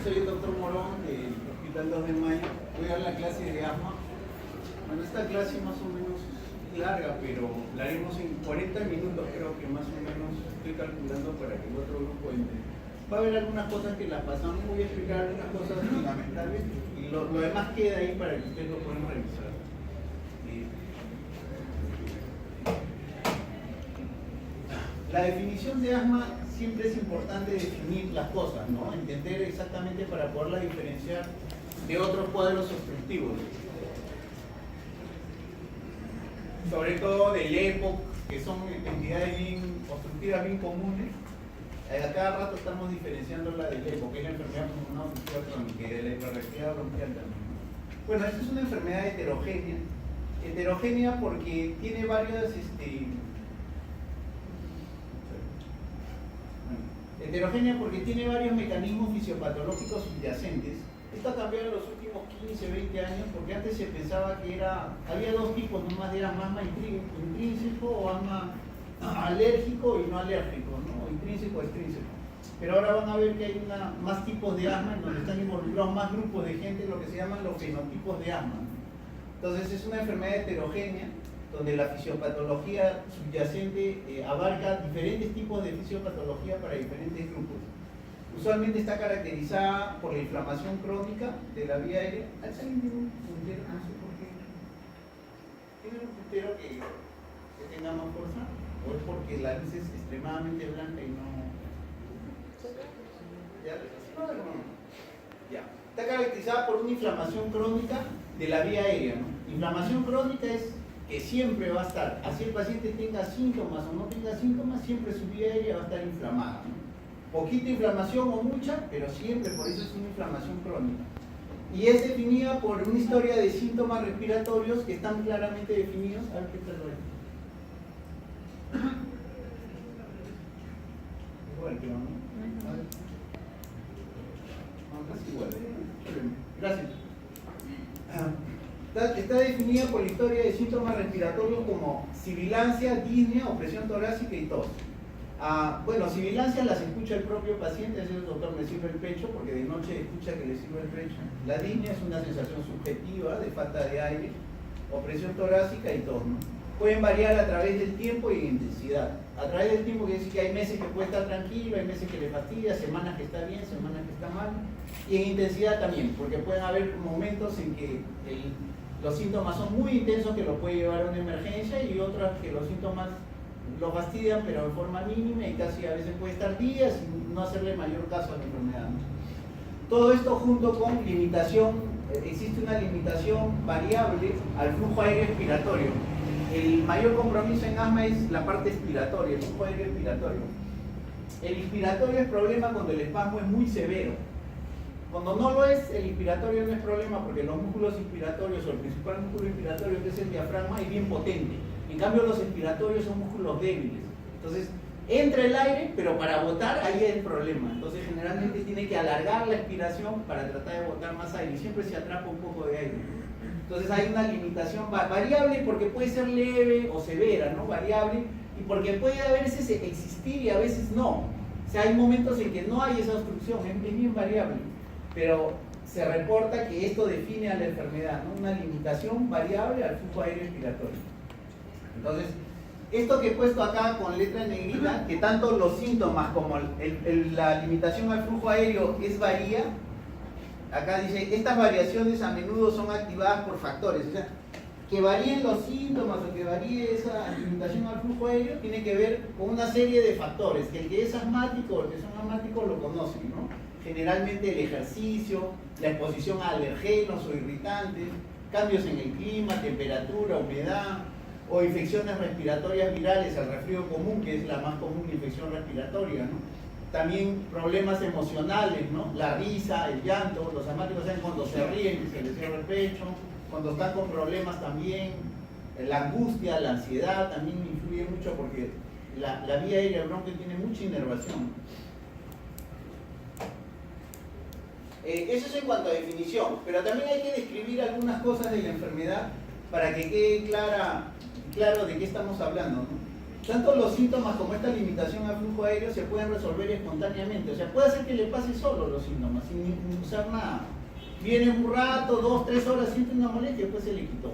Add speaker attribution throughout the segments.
Speaker 1: soy el doctor Morón del Hospital 2 de Mayo. Voy a dar la clase de asma. Bueno, esta clase más o menos es larga, pero la haremos en 40 minutos, creo que más o menos estoy calculando para que el otro grupo entre. Va a haber algunas cosas que las pasamos, voy a explicar algunas cosas fundamentales y lo demás queda ahí para que ustedes lo puedan revisar. La definición de asma siempre es importante definir las cosas, ¿no? Entender exactamente para poderla diferenciar de otros cuadros obstructivos. Sobre todo del EPOC, que son entidades obstructivas bien comunes. A cada rato estamos diferenciando la del EPOC, que es la enfermedad pulmonar obstructiva crónica, y de la hiperreactividad bronquial también. Bueno, esta es una enfermedad heterogénea. Heterogénea porque tiene varias heterogénea porque tiene varios mecanismos fisiopatológicos subyacentes. Esto ha cambiado en los últimos 15, 20 años porque antes se pensaba que había dos tipos nomás de asma intrínseco o asma alérgico y no alérgico, ¿no? Intrínseco o extrínseco. Pero ahora van a ver que hay más tipos de asma en donde están involucrados más grupos de gente, lo que se llaman los fenotipos de asma. Entonces es una enfermedad heterogénea donde la fisiopatología subyacente abarca diferentes tipos de fisiopatología para diferentes grupos. Usualmente está caracterizada por la inflamación crónica de la vía aérea. ¿Alguien tiene un puntero? No sé por qué. ¿Tiene un puntero que tenga más fuerza? ¿O es porque la luz es extremadamente blanca y no...? ¿Ya? Está caracterizada por una inflamación crónica de la vía aérea, ¿no? Inflamación crónica es que siempre va a estar, así el paciente tenga síntomas o no tenga síntomas, siempre su vía aérea va a estar inflamada, ¿no? Poquita inflamación o mucha, pero siempre, por eso es una inflamación crónica. Y es definida por una historia de síntomas respiratorios que están claramente definidos. A ver qué tal lo hay. Igual que vamos. Casi igual. Gracias. Está definida por la historia de síntomas respiratorios como sibilancia, disnea, opresión torácica y tos. Bueno, sibilancia las escucha el propio paciente, es el doctor, me sirve el pecho, porque de noche escucha que le sirve el pecho. La disnea es una sensación subjetiva de falta de aire, opresión torácica y tos, ¿no? Pueden variar a través del tiempo y de intensidad. A través del tiempo quiere decir que hay meses que puede estar tranquilo, hay meses que le fastidia, semanas que está bien, semanas que está mal. Y en intensidad también, porque pueden haber momentos en que los síntomas son muy intensos que lo puede llevar a una emergencia y otras que los síntomas lo fastidian pero de forma mínima y casi a veces puede estar días y no hacerle mayor caso a la enfermedad, ¿no? Todo esto junto con limitación, existe una limitación variable al flujo aéreo expiratorio. El mayor compromiso en asma es la parte expiratoria, el flujo aéreo expiratorio. El inspiratorio es problema cuando el espasmo es muy severo. Cuando no lo es, el inspiratorio no es problema porque los músculos inspiratorios o el principal músculo inspiratorio, que es el diafragma, es bien potente. En cambio, los expiratorios son músculos débiles. Entonces, entra el aire, pero para botar ahí es el problema. Entonces, generalmente tiene que alargar la expiración para tratar de botar más aire. Y siempre se atrapa un poco de aire. Entonces, hay una limitación variable porque puede ser leve o severa, ¿no? Variable. Y porque puede a veces existir y a veces no. O sea, hay momentos en que no hay esa obstrucción, es bien variable. Pero se reporta que esto define a la enfermedad, ¿no? Una limitación variable al flujo aéreo expiratorio. Entonces, esto que he puesto acá con letra en negrita, que tanto los síntomas como la limitación al flujo aéreo varía, acá dice, estas variaciones a menudo son activadas por factores, o sea, que varíen los síntomas o que varíe esa limitación al flujo aéreo tiene que ver con una serie de factores, que el que es asmático o el que son asmáticos lo conocen, ¿no? Generalmente el ejercicio, la exposición a alergenos o irritantes, cambios en el clima, temperatura, humedad, o infecciones respiratorias virales, el resfrío común, que es la más común infección respiratoria, ¿no? También problemas emocionales, ¿no? La risa, el llanto, los asmáticos saben cuando se ríen, se les cierra el pecho, cuando están con problemas también, la angustia, la ansiedad también influye mucho porque la vía aérea bronquial tiene mucha inervación. Eso es en cuanto a definición, pero también hay que describir algunas cosas de la enfermedad para que quede claro de qué estamos hablando, ¿no? tanto los síntomas como esta limitación al flujo aéreo se pueden resolver espontáneamente. O sea, puede ser que le pase solo los síntomas, sin usar nada. Viene un rato, 2, 3 horas, siente una molestia y después se le quitó,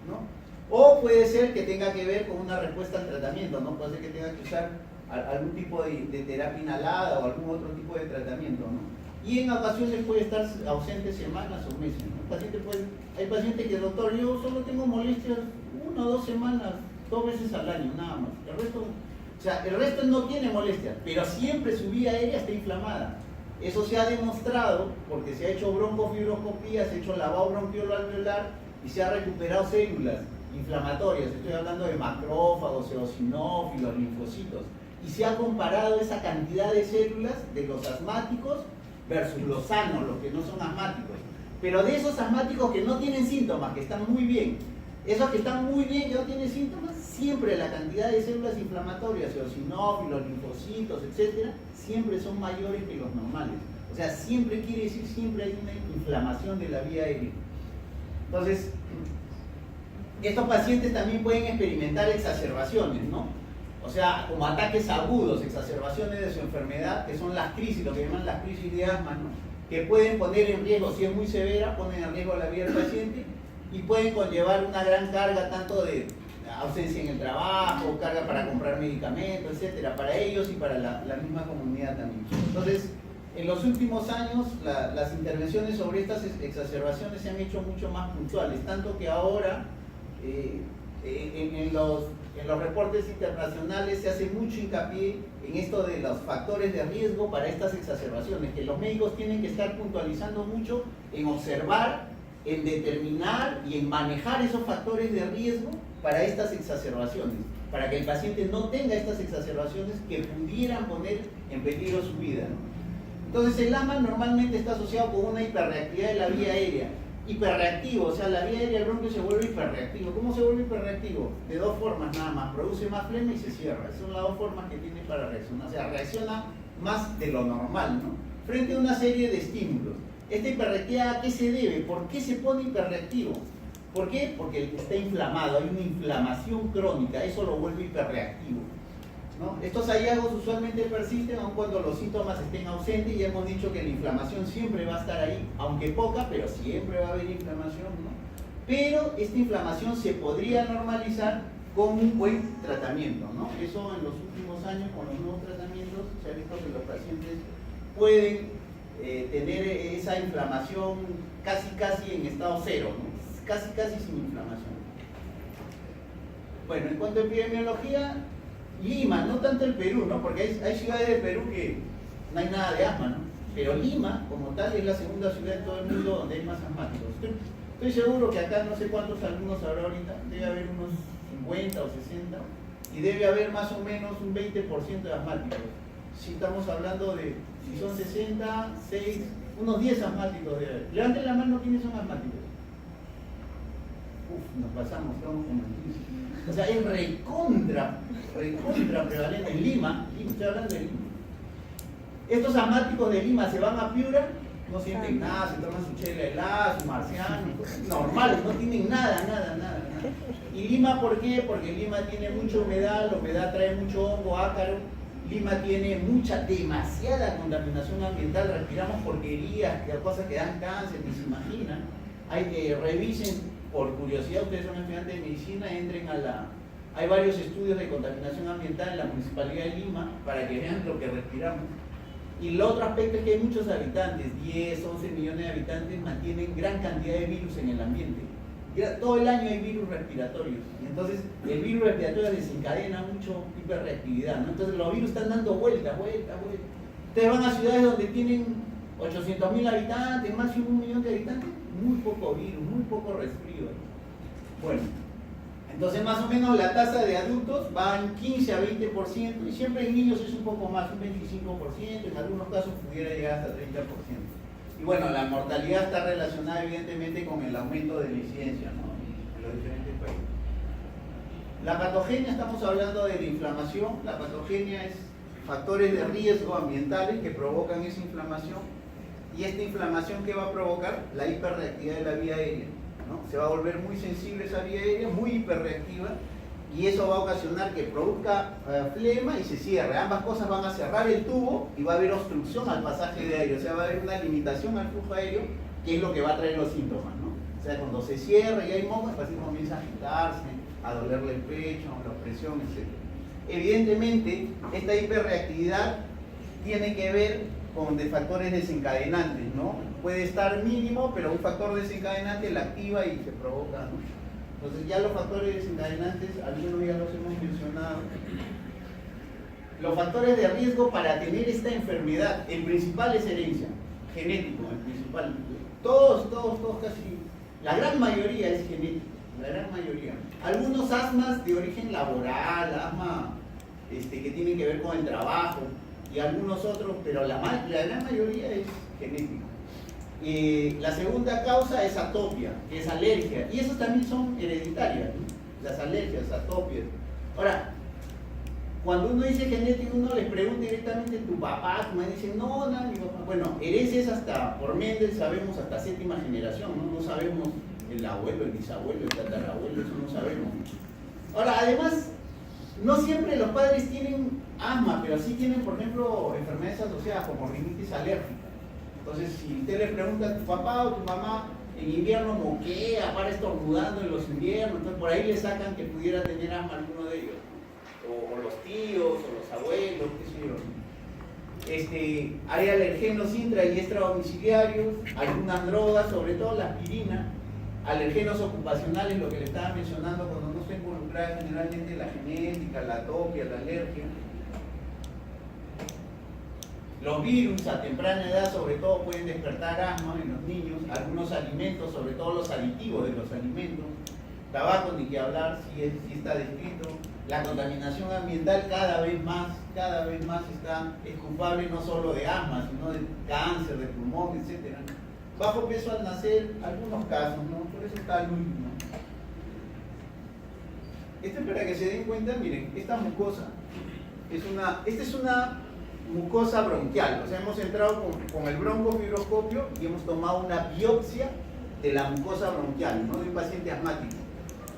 Speaker 1: ¿no? O puede ser que tenga que ver con una respuesta al tratamiento, ¿no? Puede ser que tenga que usar algún tipo de terapia inhalada o algún otro tipo de tratamiento, ¿no? Y en ocasiones puede estar ausente semanas o meses, ¿no? Hay pacientes que, doctor, yo solo tengo molestias 1 o 2 semanas, 2 veces al año, nada más. El resto no tiene molestias, pero siempre su vía aérea está inflamada. Eso se ha demostrado porque se ha hecho broncofibroscopía, se ha hecho lavado bronquiolo-alveolar y se ha recuperado células inflamatorias. Estoy hablando de macrófagos, eosinófilos, linfocitos. Y se ha comparado esa cantidad de células de los asmáticos versus los sanos, los que no son asmáticos. Pero de esos asmáticos que no tienen síntomas, que están muy bien, esos que están muy bien, que no tienen síntomas, siempre la cantidad de células inflamatorias, eosinófilos, linfocitos, etcétera, siempre son mayores que los normales. O sea, siempre quiere decir, siempre hay una inflamación de la vía aérea. Entonces, estos pacientes también pueden experimentar exacerbaciones, ¿no? O sea, como ataques agudos, exacerbaciones de su enfermedad, que son las crisis, lo que llaman las crisis de asma, ¿no? Que pueden poner en riesgo, si es muy severa, ponen en riesgo la vida del paciente y pueden conllevar una gran carga tanto de ausencia en el trabajo, carga para comprar medicamentos, etcétera, para ellos y para la misma comunidad también. Entonces, en los últimos años, las intervenciones sobre estas exacerbaciones se han hecho mucho más puntuales, tanto que ahora en los reportes internacionales se hace mucho hincapié en esto de los factores de riesgo para estas exacerbaciones, que los médicos tienen que estar puntualizando mucho en observar, en determinar y en manejar esos factores de riesgo para estas exacerbaciones, para que el paciente no tenga estas exacerbaciones que pudieran poner en peligro su vida, ¿no? Entonces el asma normalmente está asociado con una hiperreactividad de la vía aérea. Hiperreactivo, o sea, la vía aérea del bronquio se vuelve hiperreactivo. ¿Cómo se vuelve hiperreactivo? De 2 formas nada más, produce más flema y se cierra. Esas son las 2 formas que tiene para reaccionar. O sea, reacciona más de lo normal, ¿no? Frente a una serie de estímulos. ¿Esta hiperreactividad a qué se debe? ¿Por qué se pone hiperreactivo? ¿Por qué? Porque está inflamado, hay una inflamación crónica, eso lo vuelve hiperreactivo, ¿no? Estos hallazgos usualmente persisten aun cuando los síntomas estén ausentes y hemos dicho que la inflamación siempre va a estar ahí, aunque poca, pero siempre va a haber inflamación, ¿no? Pero esta inflamación se podría normalizar con un buen tratamiento, ¿no? Eso en los últimos años con los nuevos tratamientos se ha visto que los pacientes pueden tener esa inflamación casi en estado cero, ¿no? Casi sin inflamación. Bueno, en cuanto a epidemiología, Lima, no tanto el Perú, ¿no? Porque hay ciudades de Perú que no hay nada de asma, ¿no? Pero Lima, como tal, es la segunda ciudad en todo el mundo donde hay más asmáticos. Estoy seguro que acá no sé cuántos alumnos habrá ahorita, debe haber unos 50 o 60, y debe haber más o menos un 20% de asmáticos. Si estamos hablando de, si son 60, 6, unos 10 asmáticos debe haber. Levanten la mano, ¿quiénes son asmáticos? Nos pasamos, estamos como en 15. O sea, es recontra prevalente en Lima, estoy hablando de Lima. Estos asmáticos de Lima se van a Piura, no sienten nada, se toman su chela helada, su marciano, normales, no tienen nada. ¿Y Lima por qué? Porque Lima tiene mucha humedad, la humedad trae mucho hongo, ácaro. Lima tiene demasiada contaminación ambiental, respiramos porquerías, cosas que dan cáncer, ni se imaginan. Revisen, por curiosidad, ustedes son estudiantes de medicina, entren hay varios estudios de contaminación ambiental en la Municipalidad de Lima para que vean lo que respiramos. Y el otro aspecto es que hay muchos habitantes, 10, 11 millones de habitantes mantienen gran cantidad de virus en el ambiente. Todo el año hay virus respiratorios. Y entonces el virus respiratorio desencadena mucho hiperreactividad, ¿no? Entonces los virus están dando vueltas. Ustedes van a ciudades donde tienen 800.000 habitantes, máximo 1 millón de habitantes, muy poco virus, muy poco resfrío. Bueno, entonces más o menos la tasa de adultos va en 15 a 20% y siempre en niños es un poco más, un 25%, en algunos casos pudiera llegar hasta 30%. Y bueno, la mortalidad está relacionada evidentemente con el aumento de la incidencia, ¿no? En los diferentes países. La patogenia, estamos hablando de la inflamación. La patogenia es factores de riesgo ambientales que provocan esa inflamación. Y esta inflamación, ¿qué va a provocar? La hiperreactividad de la vía aérea, ¿no? Se va a volver muy sensible esa vía aérea, muy hiperreactiva, y eso va a ocasionar que produzca flema y se cierre. Ambas cosas van a cerrar el tubo y va a haber obstrucción al pasaje de aire, o sea, va a haber una limitación al flujo aéreo, que es lo que va a traer los síntomas, ¿no? O sea, cuando se cierra y hay moco, el paciente comienza a agitarse, a dolerle el pecho, la presión, etc. Evidentemente, esta hiperreactividad tiene que ver con factores desencadenantes, ¿no? Puede estar mínimo, pero un factor desencadenante la activa y se provoca, ¿no? Entonces ya los factores desencadenantes, algunos ya los hemos mencionado. Los factores de riesgo para tener esta enfermedad, el principal es herencia, genético, el principal. Todos casi, la gran mayoría es genético, la gran mayoría. Algunos asmas de origen laboral, asma que tienen que ver con el trabajo, y algunos otros, pero la gran mayoría es genético. La segunda causa es atopia, que es alergia, y esas también son hereditarias, ¿no? Las alergias, atopias. Ahora, cuando uno dice genético, uno les pregunta directamente tu papá, tu madre, dice no, mi papá. Bueno, herencia es hasta, por Mendel sabemos hasta séptima generación, ¿no? No sabemos el abuelo, el bisabuelo, el tatarabuelo, eso no sabemos. Ahora, además, no siempre los padres tienen asma, pero sí tienen, por ejemplo, enfermedades asociadas como rinitis alérgica. Entonces, si usted le pregunta a tu papá o tu mamá, en invierno moquea, para estornudando en los inviernos, entonces por ahí le sacan que pudiera tener asma alguno de ellos. O los tíos, o los abuelos, qué sé yo. Hay alergenos intra y extradomiciliarios, algunas drogas, sobre todo la aspirina, alergenos ocupacionales, lo que le estaba mencionando cuando no está involucrada generalmente la genética, la atopia, la alergia. Los virus a temprana edad sobre todo pueden despertar asma en los niños, algunos alimentos, sobre todo los aditivos de los alimentos, tabaco ni que hablar, si está descrito, la contaminación ambiental cada vez más es culpable no solo de asma, sino de cáncer, de pulmón, etc. Bajo peso al nacer, algunos casos, ¿no? Por eso está el último. Para que se den cuenta, miren, esta mucosa esta es una mucosa bronquial, o sea, hemos entrado con el broncofibroscopio y hemos tomado una biopsia de la mucosa bronquial, ¿no? De un paciente asmático.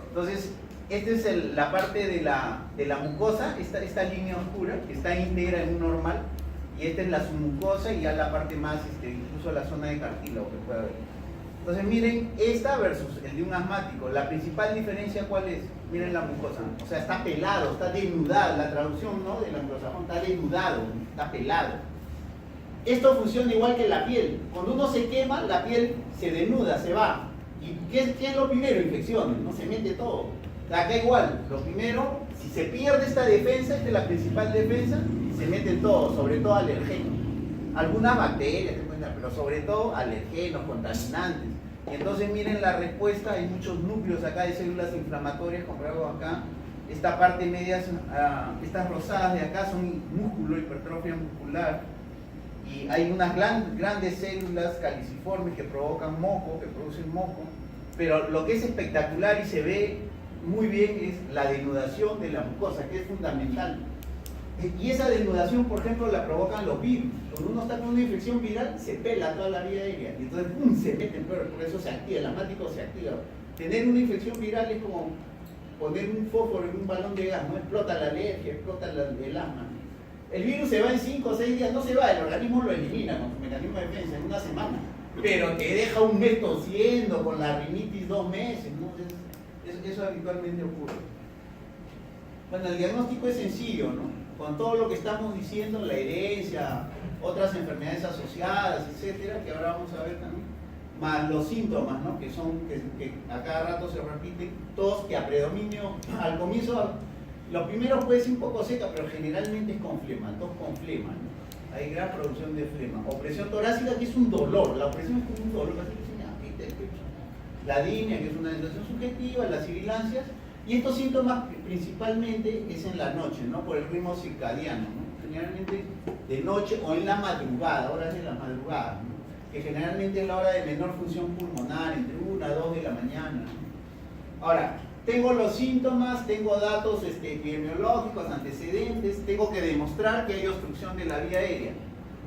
Speaker 1: Entonces, esta es la parte de la mucosa, esta línea oscura, que está íntegra en un normal, y esta es la submucosa y ya la parte más, incluso la zona de cartílago que puede haber. Entonces miren, esta versus el de un asmático, la principal diferencia ¿cuál es? Miren la mucosa, o sea, está pelado, está denudado, la traducción, ¿no?, de la anglosajón, está denudado, está pelado. Esto funciona igual que la piel, cuando uno se quema, la piel se denuda, se va. ¿Y qué es lo primero? Infecciones, ¿no? Se mete todo. Acá igual, lo primero, si se pierde esta defensa, esta es la principal defensa, se mete todo, sobre todo alergenos. Algunas bacterias, pero sobre todo alergenos, contaminantes. Y entonces miren la respuesta, hay muchos núcleos acá de células inflamatorias, como veo acá. Esta parte media, estas rosadas de acá son músculo, hipertrofia muscular. Y hay unas grandes células caliciformes que provocan moco, que producen moco. Pero lo que es espectacular y se ve muy bien es la denudación de la mucosa, que es fundamental. Y esa denudación, por ejemplo, la provocan los virus. Cuando uno está con una infección viral, se pela toda la vía aérea. Y entonces, ¡pum!, se meten, pero por eso se activa, el asmático se activa. Tener una infección viral es como poner un fósforo en un balón de gas, ¿no? Explota la alergia, explota el asma. El virus se va en 5 o 6 días, no se va, el organismo lo elimina con su mecanismo de defensa en una semana. Pero te deja un mes tosiendo, con la rinitis 2 meses, ¿no? Eso habitualmente ocurre. Bueno, el diagnóstico es sencillo, ¿no? Con todo lo que estamos diciendo, la herencia, otras enfermedades asociadas, etcétera, que ahora vamos a ver también, más los síntomas, ¿no?, que a cada rato se repiten, tos que a predominio, al comienzo, lo primero puede ser un poco seca, pero generalmente es con flema, tos con flema, ¿no? Hay gran producción de flema. Opresión torácica, que es un dolor, la opresión es como un dolor, así que se llama, la disnea, que es una sensación subjetiva, las sibilancias. Y estos síntomas principalmente es en la noche, ¿no?, por el ritmo circadiano, ¿no? Generalmente de noche o en la madrugada, horas de la madrugada, ¿no?, que generalmente es la hora de menor función pulmonar, entre 1 a 2 de la mañana, ¿no? Ahora, tengo los síntomas, tengo datos epidemiológicos, antecedentes, tengo que demostrar que hay obstrucción de la vía aérea.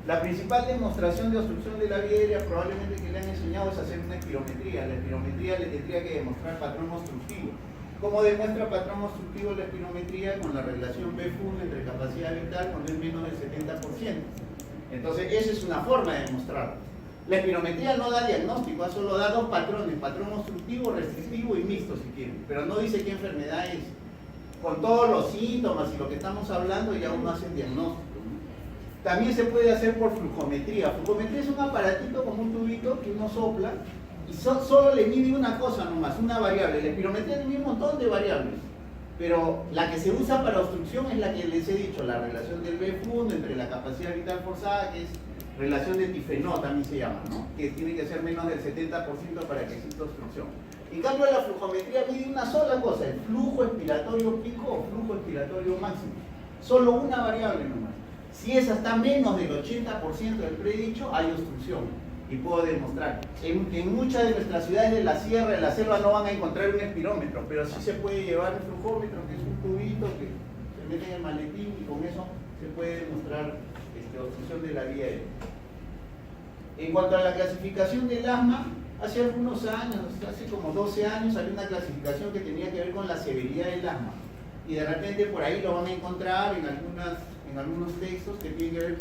Speaker 1: La principal demostración de obstrucción de la vía aérea probablemente que le han enseñado es hacer una espirometría. La espirometría le tendría que demostrar patrón obstructivo. ¿Cómo demuestra patrón obstructivo la espirometría? Con la relación B1 entre capacidad vital cuando es menos del 70%. Entonces, esa es una forma de demostrarlo. La espirometría no da diagnóstico, solo da dos patrones, patrón obstructivo, restrictivo y mixto si quieren, pero no dice qué enfermedad es. Con todos los síntomas y lo que estamos hablando ya uno hace el diagnóstico. También se puede hacer por flujometría. Flujometría es un aparatito como un tubito que uno sopla y solo le mide una cosa nomás, una variable. La espirometría tiene un montón de variables, pero la que se usa para obstrucción es la que les he dicho, la relación del B1 entre la capacidad vital forzada, que es relación de Tifenot también se llama, ¿no? Que tiene que ser menos del 70% para que exista obstrucción. En cambio, la flujometría mide una sola cosa, el flujo expiratorio pico o flujo expiratorio máximo. Solo una variable nomás. Si esa está menos del 80% del predicho, hay obstrucción. Y puedo demostrar. En muchas de nuestras ciudades de la sierra, de la selva, no van a encontrar un espirómetro, pero sí se puede llevar un flujómetro, que es un tubito que se mete en el maletín y con eso se puede demostrar obstrucción de la vía aérea. En cuanto a la clasificación del asma, hace algunos años, hace como 12 años, había una clasificación que tenía que ver con la severidad del asma. Y de repente por ahí lo van a encontrar en algunos textos que tienen que ver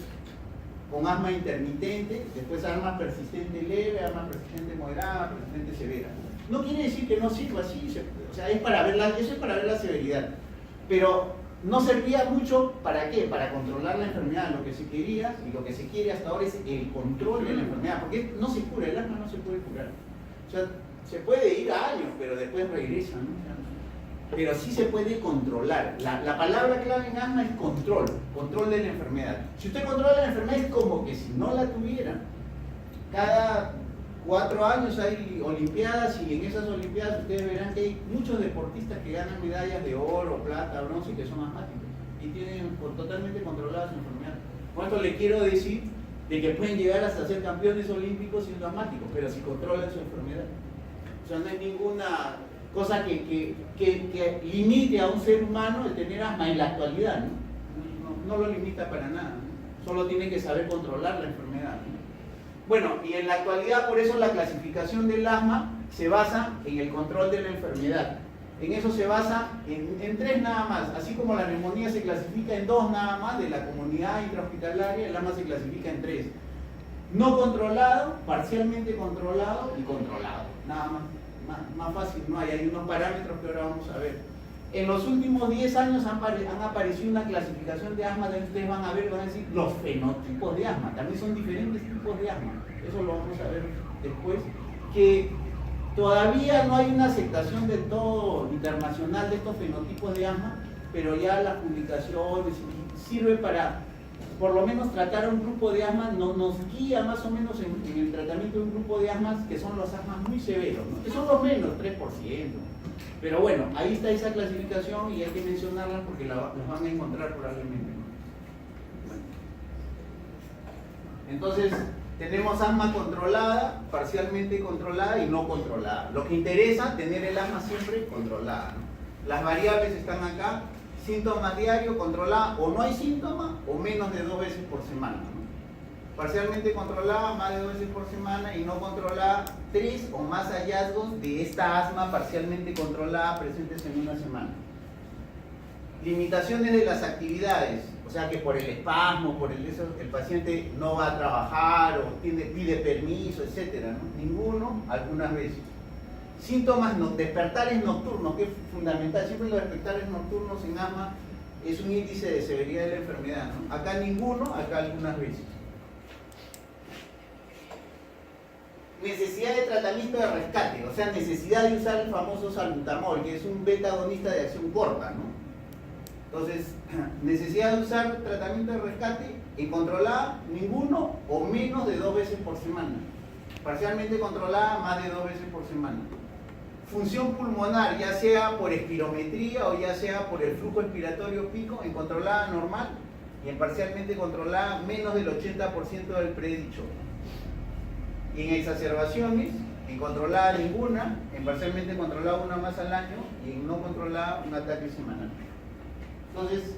Speaker 1: con asma intermitente, después asma persistente leve, asma persistente moderada, persistente severa. No quiere decir que no sirva así, o sea, eso es para ver la severidad. Pero no servía mucho, ¿para qué? Para controlar la enfermedad. Lo que se quería y lo que se quiere hasta ahora es el control de la enfermedad, porque no se cura, el asma no se puede curar. O sea, se puede ir a años, pero después regresa, ¿no? Pero sí se puede controlar. La palabra clave en asma es control de la enfermedad. Si usted controla la enfermedad es como que si no la tuviera. Cada 4 años hay olimpiadas y en esas olimpiadas ustedes verán que hay muchos deportistas que ganan medallas de oro, plata, bronce y que son asmáticos y tienen totalmente controlada su enfermedad. Con esto le quiero decir de que pueden llegar hasta ser campeones olímpicos siendo asmáticos, pero si controlan su enfermedad. O sea, no hay ninguna cosa que limite a un ser humano el tener asma en la actualidad, ¿no? No lo limita para nada, ¿no? Solo tiene que saber controlar la enfermedad, ¿no? Bueno, y en la actualidad por eso la clasificación del asma se basa en el control de la enfermedad. En eso se basa en 3 nada más, así como la neumonía se clasifica en 2 nada más de la comunidad intrahospitalaria, el asma se clasifica en 3. No controlado, parcialmente controlado y controlado, nada más. Más fácil no hay unos parámetros que ahora vamos a ver. En los últimos 10 años han aparecido una clasificación de asma, donde ustedes van a ver, van a decir los fenotipos de asma, también son diferentes tipos de asma, eso lo vamos a ver después, que todavía no hay una aceptación del todo internacional de estos fenotipos de asma, pero ya las publicaciones sirven para por lo menos tratar a un grupo de asma, nos guía más o menos en el tratamiento de un grupo de asmas que son los asmas muy severos, ¿no? Que son los menos, 3%. Pero bueno, ahí está esa clasificación y hay que mencionarla porque las van a encontrar probablemente, ¿no? Bueno. Entonces, tenemos asma controlada, parcialmente controlada y no controlada. Lo que interesa, tener el asma siempre controlada, ¿no? Las variables están acá. Síntomas diarios, controlada, o no hay síntomas, o menos de 2 veces por semana, ¿no? Parcialmente controlada, más de 2 veces por semana, y no controlada, 3 o más hallazgos de esta asma parcialmente controlada presentes en una semana. Limitaciones de las actividades, o sea que por el espasmo, el paciente no va a trabajar, o pide permiso, etc., ¿no? Ninguno, algunas veces. Síntomas, despertares nocturnos, que es fundamental. Siempre los despertares nocturnos en asma es un índice de severidad de la enfermedad, ¿no? Acá ninguno, acá algunas veces. Necesidad de tratamiento de rescate, o sea, necesidad de usar el famoso salbutamol, que es un beta agonista de acción corta, ¿no? Entonces, necesidad de usar tratamiento de rescate y controlada, ninguno o menos de 2 veces por semana. Parcialmente controlada, más de 2 veces por semana. Función pulmonar, ya sea por espirometría o ya sea por el flujo expiratorio pico, en controlada normal y en parcialmente controlada menos del 80% del predicho. Y en exacerbaciones, en controlada ninguna, en parcialmente controlada una más al año y en no controlada un ataque semanal. Entonces,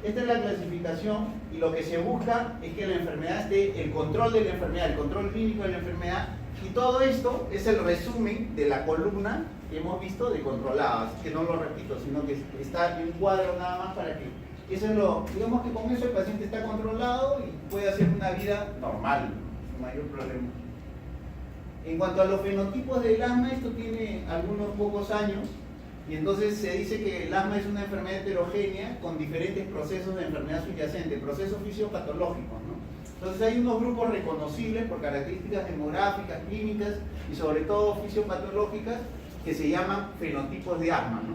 Speaker 1: esta es la clasificación y lo que se busca es que la enfermedad esté, el control de la enfermedad, el control clínico de la enfermedad Y todo esto es el resumen de la columna que hemos visto de controlado, así que no lo repito, sino que está en un cuadro nada más para que eso es lo, digamos que con eso el paciente está controlado y puede hacer una vida normal, sin mayor problema. En cuanto a los fenotipos del asma, esto tiene algunos pocos años y entonces se dice que el asma es una enfermedad heterogénea con diferentes procesos de enfermedad subyacente, procesos fisiopatológicos, ¿no? Entonces hay unos grupos reconocibles por características demográficas, clínicas y sobre todo fisiopatológicas que se llaman fenotipos de asma, ¿no?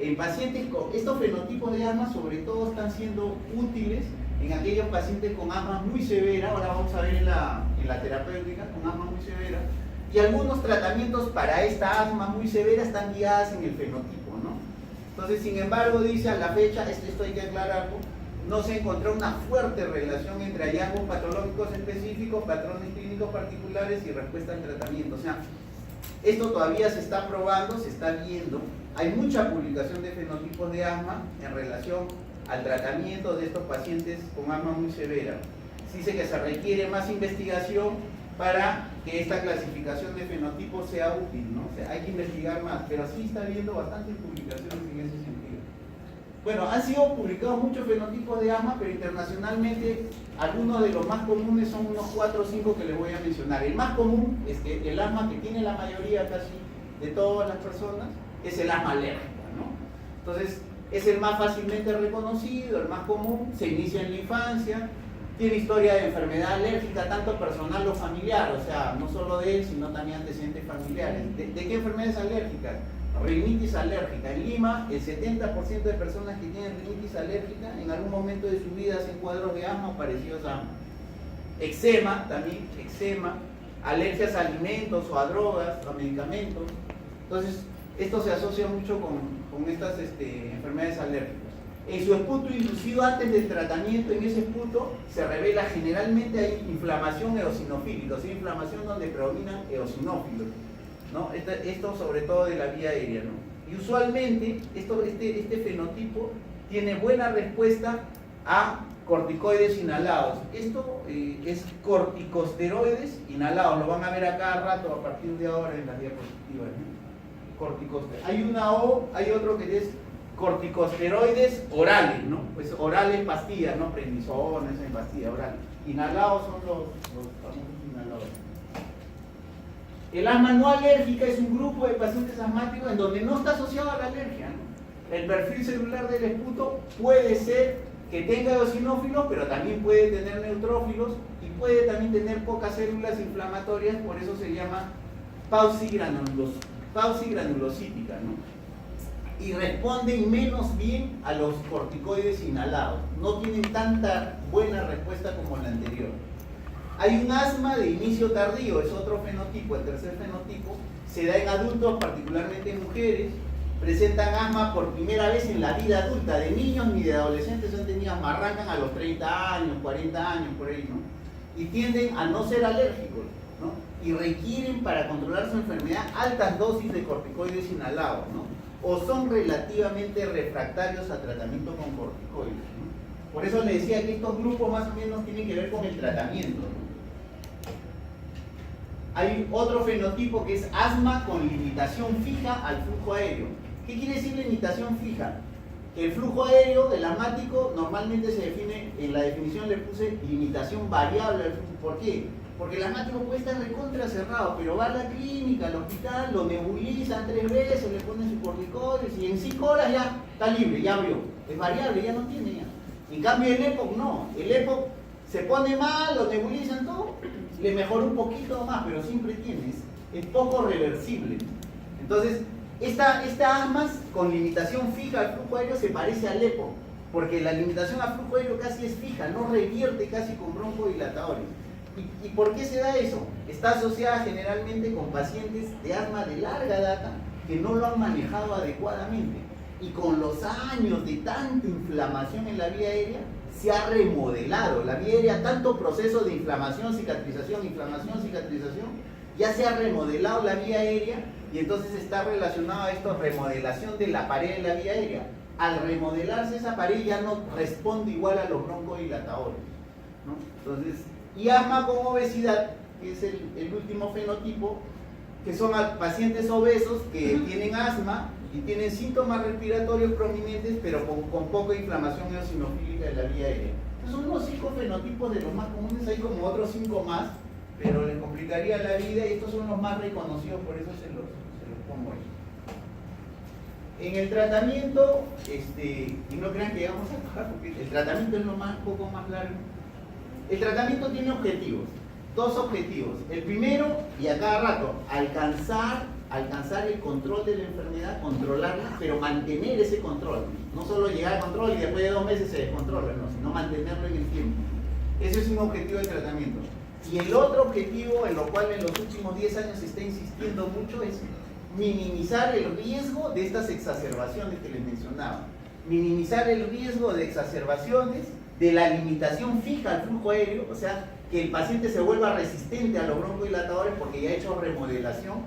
Speaker 1: En pacientes con estos fenotipos de asma sobre todo están siendo útiles en aquellos pacientes con asma muy severa, ahora vamos a ver en la terapéutica, con asma muy severa, y algunos tratamientos para esta asma muy severa están guiadas en el fenotipo, ¿no? Entonces, sin embargo, dice a la fecha, esto hay que aclararlo, no se encontró una fuerte relación entre hallazgos patológicos específicos, patrones clínicos particulares y respuesta al tratamiento. O sea, esto todavía se está probando, se está viendo. Hay mucha publicación de fenotipos de asma en relación al tratamiento de estos pacientes con asma muy severa. Se dice que se requiere más investigación para que esta clasificación de fenotipos sea útil, ¿no? O sea, hay que investigar más, pero sí está habiendo bastantes publicaciones en ese sentido. Bueno, han sido publicados muchos fenotipos de asma, pero internacionalmente algunos de los más comunes son unos 4 o 5 que les voy a mencionar. El más común es que el asma que tiene la mayoría casi de todas las personas es el asma alérgica, ¿no? Entonces, es el más fácilmente reconocido, el más común, se inicia en la infancia, tiene historia de enfermedad alérgica, tanto personal o familiar, o sea, no solo de él, sino también antecedentes familiares. ¿De qué enfermedad es alérgica? Rinitis alérgica. En Lima, el 70% de personas que tienen rinitis alérgica en algún momento de su vida hacen cuadros de asma o parecidos a asma. Eczema, también, eczema, alergias a alimentos o a drogas o a medicamentos. Entonces, esto se asocia mucho con estas enfermedades alérgicas. En su esputo inducido antes del tratamiento, en ese esputo se revela generalmente hay inflamación eosinofílica, o sea, inflamación donde predominan eosinófilos, ¿no? Esto sobre todo de la vía aérea, ¿no? Y usualmente este fenotipo tiene buena respuesta a corticoides inhalados. Esto es corticosteroides inhalados, lo van a ver a cada rato a partir de ahora en las diapositivas, ¿no? Corticosteroides. Hay otro que es corticosteroides orales, ¿no? Pues orales pastillas, ¿no? Prednisona, esa en pastilla oral. Inhalados son los famosos inhaladores. El asma no alérgica es un grupo de pacientes asmáticos en donde no está asociado a la alergia, ¿no? El perfil celular del esputo puede ser que tenga eosinófilos, pero también puede tener neutrófilos y puede también tener pocas células inflamatorias, por eso se llama pausigranulocítica, ¿no? Y responden menos bien a los corticoides inhalados, no tienen tanta buena respuesta como la anterior. Hay un asma de inicio tardío, es otro fenotipo, el tercer fenotipo, se da en adultos, particularmente en mujeres, presentan asma por primera vez en la vida adulta, de niños ni de adolescentes han tenido asma, arrancan a los 30 años, 40 años, por ahí, ¿no? Y tienden a no ser alérgicos, ¿no? Y requieren para controlar su enfermedad altas dosis de corticoides inhalados, ¿no? O son relativamente refractarios a tratamiento con corticoides, ¿no? Por eso le decía que estos grupos más o menos tienen que ver con el tratamiento, ¿no? Hay otro fenotipo que es asma con limitación fija al flujo aéreo. ¿Qué quiere decir limitación fija? Que el flujo aéreo del asmático normalmente se define, en la definición le puse limitación variable al flujo. ¿Por qué? Porque el asmático puede estar recontra cerrado, pero va a la clínica, al hospital, lo nebulizan 3 veces, le ponen sus corticoides y en 5 horas ya está libre, ya abrió. Es variable, ya no tiene ya. En cambio el EPOC no, el EPOC se pone mal, lo nebulizan todo, le mejora un poquito más, pero siempre tienes, es poco reversible. Entonces, esta asma con limitación fija al flujo aéreo se parece al EPOC, porque la limitación al flujo aéreo casi es fija, no revierte casi con broncodilatadores. ¿Y por qué se da eso? Está asociada generalmente con pacientes de asma de larga data que no lo han manejado adecuadamente. Y con los años de tanta inflamación en la vía aérea, se ha remodelado. La vía aérea, tanto proceso de inflamación, cicatrización, ya se ha remodelado la vía aérea y entonces está relacionado a esto, remodelación de la pared de la vía aérea. Al remodelarse esa pared ya no responde igual a los broncodilatadores, ¿no? Entonces, y asma con obesidad que es el último fenotipo, que son pacientes obesos que tienen asma y tienen síntomas respiratorios prominentes, pero con poca inflamación eosinofílica de la vía aérea. Entonces son unos 5 fenotipos de los más comunes, hay como otros 5 más, pero les complicaría la vida y estos son los más reconocidos, por eso se los pongo ahí. En el tratamiento, y no crean que vamos a bajar, porque el tratamiento es lo poco más largo. El tratamiento tiene objetivos, 2 objetivos. El primero, y a cada rato, alcanzar el control de la enfermedad, controlarla, pero mantener ese control. No solo llegar al control y después de 2 meses se descontrola, no, sino mantenerlo en el tiempo. Ese es un objetivo del tratamiento. Y el otro objetivo, en lo cual en los últimos 10 años se está insistiendo mucho, es minimizar el riesgo de estas exacerbaciones que les mencionaba. Minimizar el riesgo de exacerbaciones, de la limitación fija al flujo aéreo, o sea, que el paciente se vuelva resistente a los broncodilatadores porque ya ha hecho remodelación,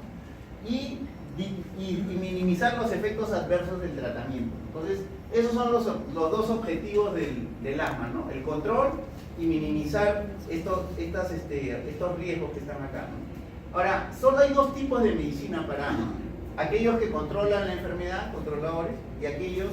Speaker 1: y minimizar los efectos adversos del tratamiento. Entonces, esos son los 2 objetivos del asma, ¿no? El control y minimizar estos riesgos que están acá, ¿no? Ahora, solo hay 2 tipos de medicina para asma: aquellos que controlan la enfermedad, controladores, y aquellos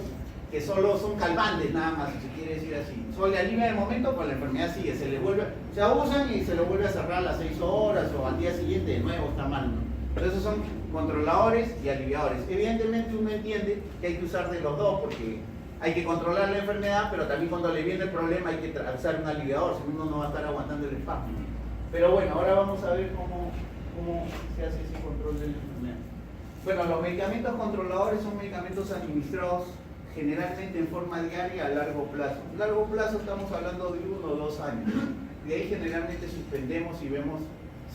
Speaker 1: que solo son calmantes, nada más, si se quiere decir así. Solo le alivia el momento, con la enfermedad sigue, se abusan y se lo vuelve a cerrar a las 6 horas o al día siguiente de nuevo, está mal, ¿no? Pero esos son controladores y aliviadores. Evidentemente uno entiende que hay que usar de los 2 porque hay que controlar la enfermedad, pero también cuando le viene el problema hay que usar un aliviador, si uno no va a estar aguantando el espasmo. Pero bueno, ahora vamos a ver cómo se hace ese control de la enfermedad. Bueno, los medicamentos controladores son medicamentos administrados generalmente en forma diaria a largo plazo. A largo plazo estamos hablando de 1 o 2 años. De ahí generalmente suspendemos y vemos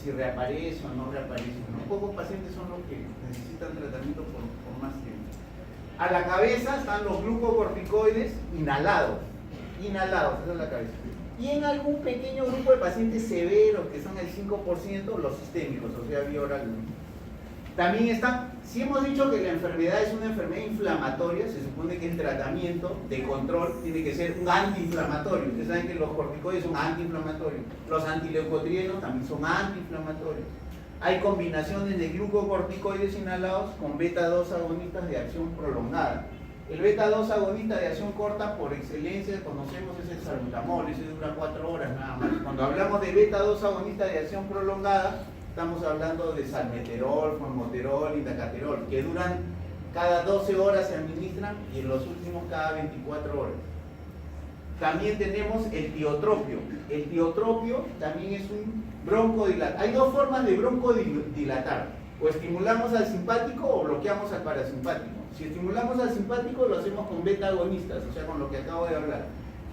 Speaker 1: si reaparece o no reaparece, ¿no? Pocos pacientes son los que necesitan tratamiento por más tiempo. A la cabeza están los glucocorticoides inhalados, esa es la cabeza. Y en algún pequeño grupo de pacientes severos, que son el 5%, los sistémicos, o sea, vía oral. También están, si hemos dicho que la enfermedad es una enfermedad inflamatoria, se supone que el tratamiento de control tiene que ser un antiinflamatorio. Ustedes saben que los corticoides son antiinflamatorios, los antileucotrienos también son antiinflamatorios. Hay combinaciones de glucocorticoides inhalados con beta-2 agonistas de acción prolongada. El beta-2 agonista de acción corta, por excelencia, conocemos, es el salbutamol, ese dura 4 horas nada más. Cuando hablamos de beta-2 agonista de acción prolongada, estamos hablando de salmeterol, formoterol, indacaterol, que duran cada 12 horas, se administran, y en los últimos cada 24 horas. También tenemos el tiotropio. El tiotropio también es un broncodilatador. Hay 2 formas de broncodilatar: o estimulamos al simpático o bloqueamos al parasimpático. Si estimulamos al simpático lo hacemos con beta agonistas, o sea, con lo que acabo de hablar.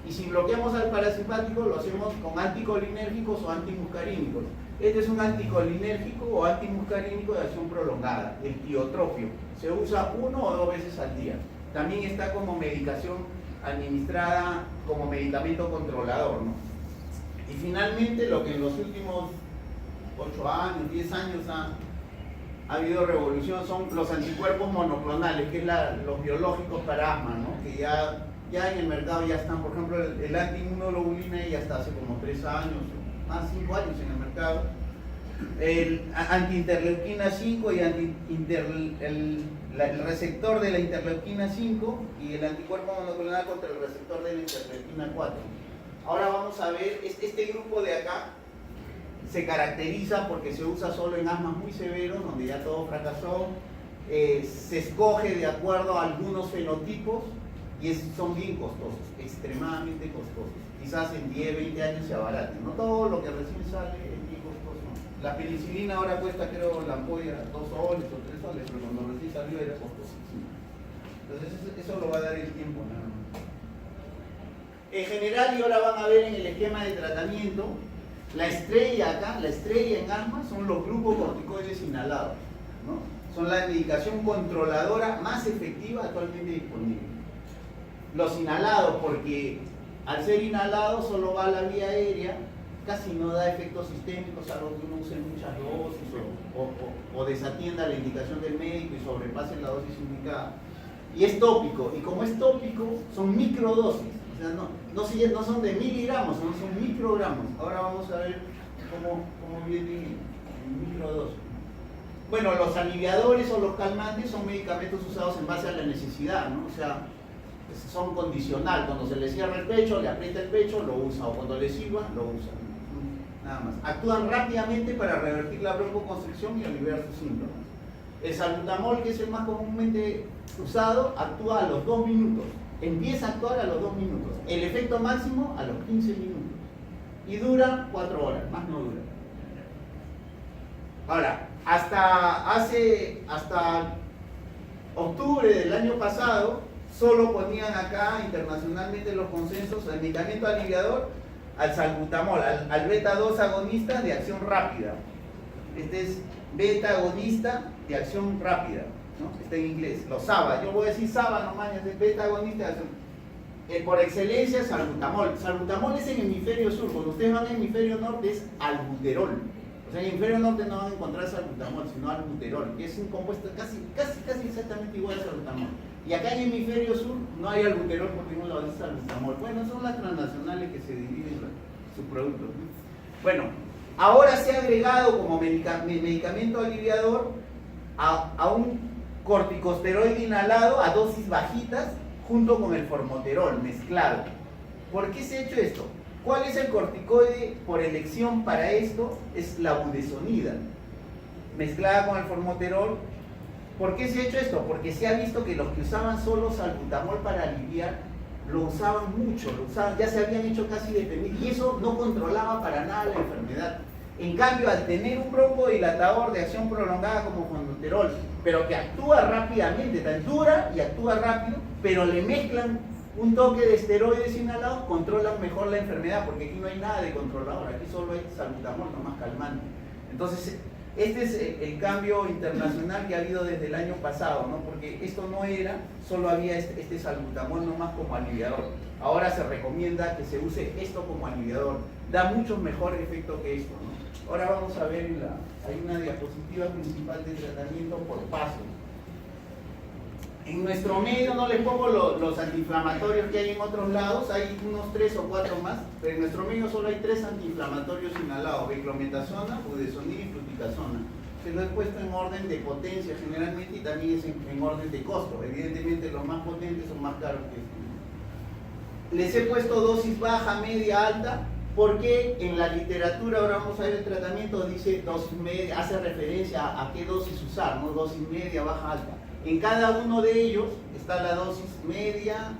Speaker 1: Y si bloqueamos al parasimpático lo hacemos con anticolinérgicos o antimuscarínicos. Este es un anticolinérgico o antimuscarínico de acción prolongada, el tiotropio. Se usa 1 o 2 veces al día. También está como medicación administrada como medicamento controlador, ¿no? Y finalmente, lo que en los últimos 8 años, 10 años ha habido revolución son los anticuerpos monoclonales, que es los biológicos para asma, ¿no? Que ya en el mercado ya están. Por ejemplo, el antiinmunoglobulina ya está hace como 3 años, más 5 años en el mercado. El antiinterleuquina 5 y el receptor de la interleuquina 5 y el anticuerpo monoclonal contra el receptor de la interleuquina 4. Ahora vamos a ver, este grupo de acá se caracteriza porque se usa solo en asmas muy severos, donde ya todo fracasó. Se escoge de acuerdo a algunos fenotipos y son bien costosos, extremadamente costosos. Quizás en 10, 20 años se abaraten. No todo lo que recién sale es bien costoso. La penicilina ahora cuesta, creo, la ampolla 2 soles o 3 soles, pero cuando recién salió era costosísimo. Entonces eso lo va a dar el tiempo, nada más. En general, y ahora van a ver en el esquema de tratamiento, la estrella acá, la estrella en asma, son los glucocorticoides inhalados, ¿no? Son la medicación controladora más efectiva actualmente disponible. Los inhalados, porque al ser inhalado solo va a la vía aérea, casi no da efectos sistémicos, salvo que uno use muchas dosis o desatienda la indicación del médico y sobrepase la dosis indicada. Y es tópico, y como es tópico, son microdosis. O sea, no son de miligramos, son microgramos. Ahora vamos a ver cómo viene en microdosis. Bueno, los aliviadores o los calmantes son medicamentos usados en base a la necesidad, ¿no? O sea, son condicional. Cuando se le cierra el pecho, le aprieta el pecho, lo usa, o cuando le sirva, lo usa, ¿no? Nada más. Actúan rápidamente para revertir la broncoconstricción y aliviar sus síntomas. El salbutamol, que es el más comúnmente usado, actúa a los 2 minutos. Empieza a actuar a los 2 minutos. El efecto máximo a los 15 minutos. Y dura 4 horas, más no dura. Ahora, hasta octubre del año pasado, solo ponían acá internacionalmente los consensos al medicamento aliviador, al salbutamol, al beta 2 agonista de acción rápida. Este es beta agonista de acción rápida, ¿no? Está en inglés, los SABA. Yo voy a decir SABA nomás, es beta agonista de acción. Por excelencia, salbutamol. Salbutamol es en hemisferio sur. Cuando ustedes van al hemisferio norte es albuterol. O sea, en el hemisferio norte no van a encontrar salbutamol, sino albuterol, que es un compuesto casi exactamente igual al salbutamol. Y acá en el hemisferio sur no hay albuterol porque no lo dice salbutamol. Bueno, son las transnacionales que se dividen sus productos, ¿no? Bueno, ahora se ha agregado como medicamento aliviador a un corticosteroide inhalado a dosis bajitas junto con el formoterol mezclado. ¿Por qué se ha hecho esto? ¿Cuál es el corticoide por elección para esto? Es la budesonida, mezclada con el formoterol. ¿Por qué se ha hecho esto? Porque se ha visto que los que usaban solo salbutamol para aliviar, lo usaban mucho, ya se habían hecho casi dependientes, y eso no controlaba para nada la enfermedad. En cambio, al tener un broncodilatador de acción prolongada como formoterol, pero que actúa rápidamente, tan dura y actúa rápido, pero le mezclan un toque de esteroides inhalados, controlan mejor la enfermedad, porque aquí no hay nada de controlador, aquí solo hay salbutamol, nomás calmante. Entonces, este es el cambio internacional que ha habido desde el año pasado, ¿no? Porque esto no era, solo había este salbutamol nomás como aliviador. Ahora se recomienda que se use esto como aliviador, da mucho mejor efecto que esto, ¿no? Ahora vamos a ver, hay una diapositiva principal de tratamiento por paso. En nuestro medio no les pongo los antiinflamatorios que hay en otros lados, hay unos 3 o 4 más, pero en nuestro medio solo hay 3 antiinflamatorios inhalados: beclometasona, budesonida y fluticasona. Se lo he puesto en orden de potencia generalmente y también es en orden de costo. Evidentemente los más potentes son más caros que estos. Les he puesto dosis baja, media, alta, porque en la literatura, ahora vamos a ver el tratamiento, dice dosis media, hace referencia a qué dosis usar, ¿no? Dosis media, baja, alta. En cada uno de ellos está la dosis media,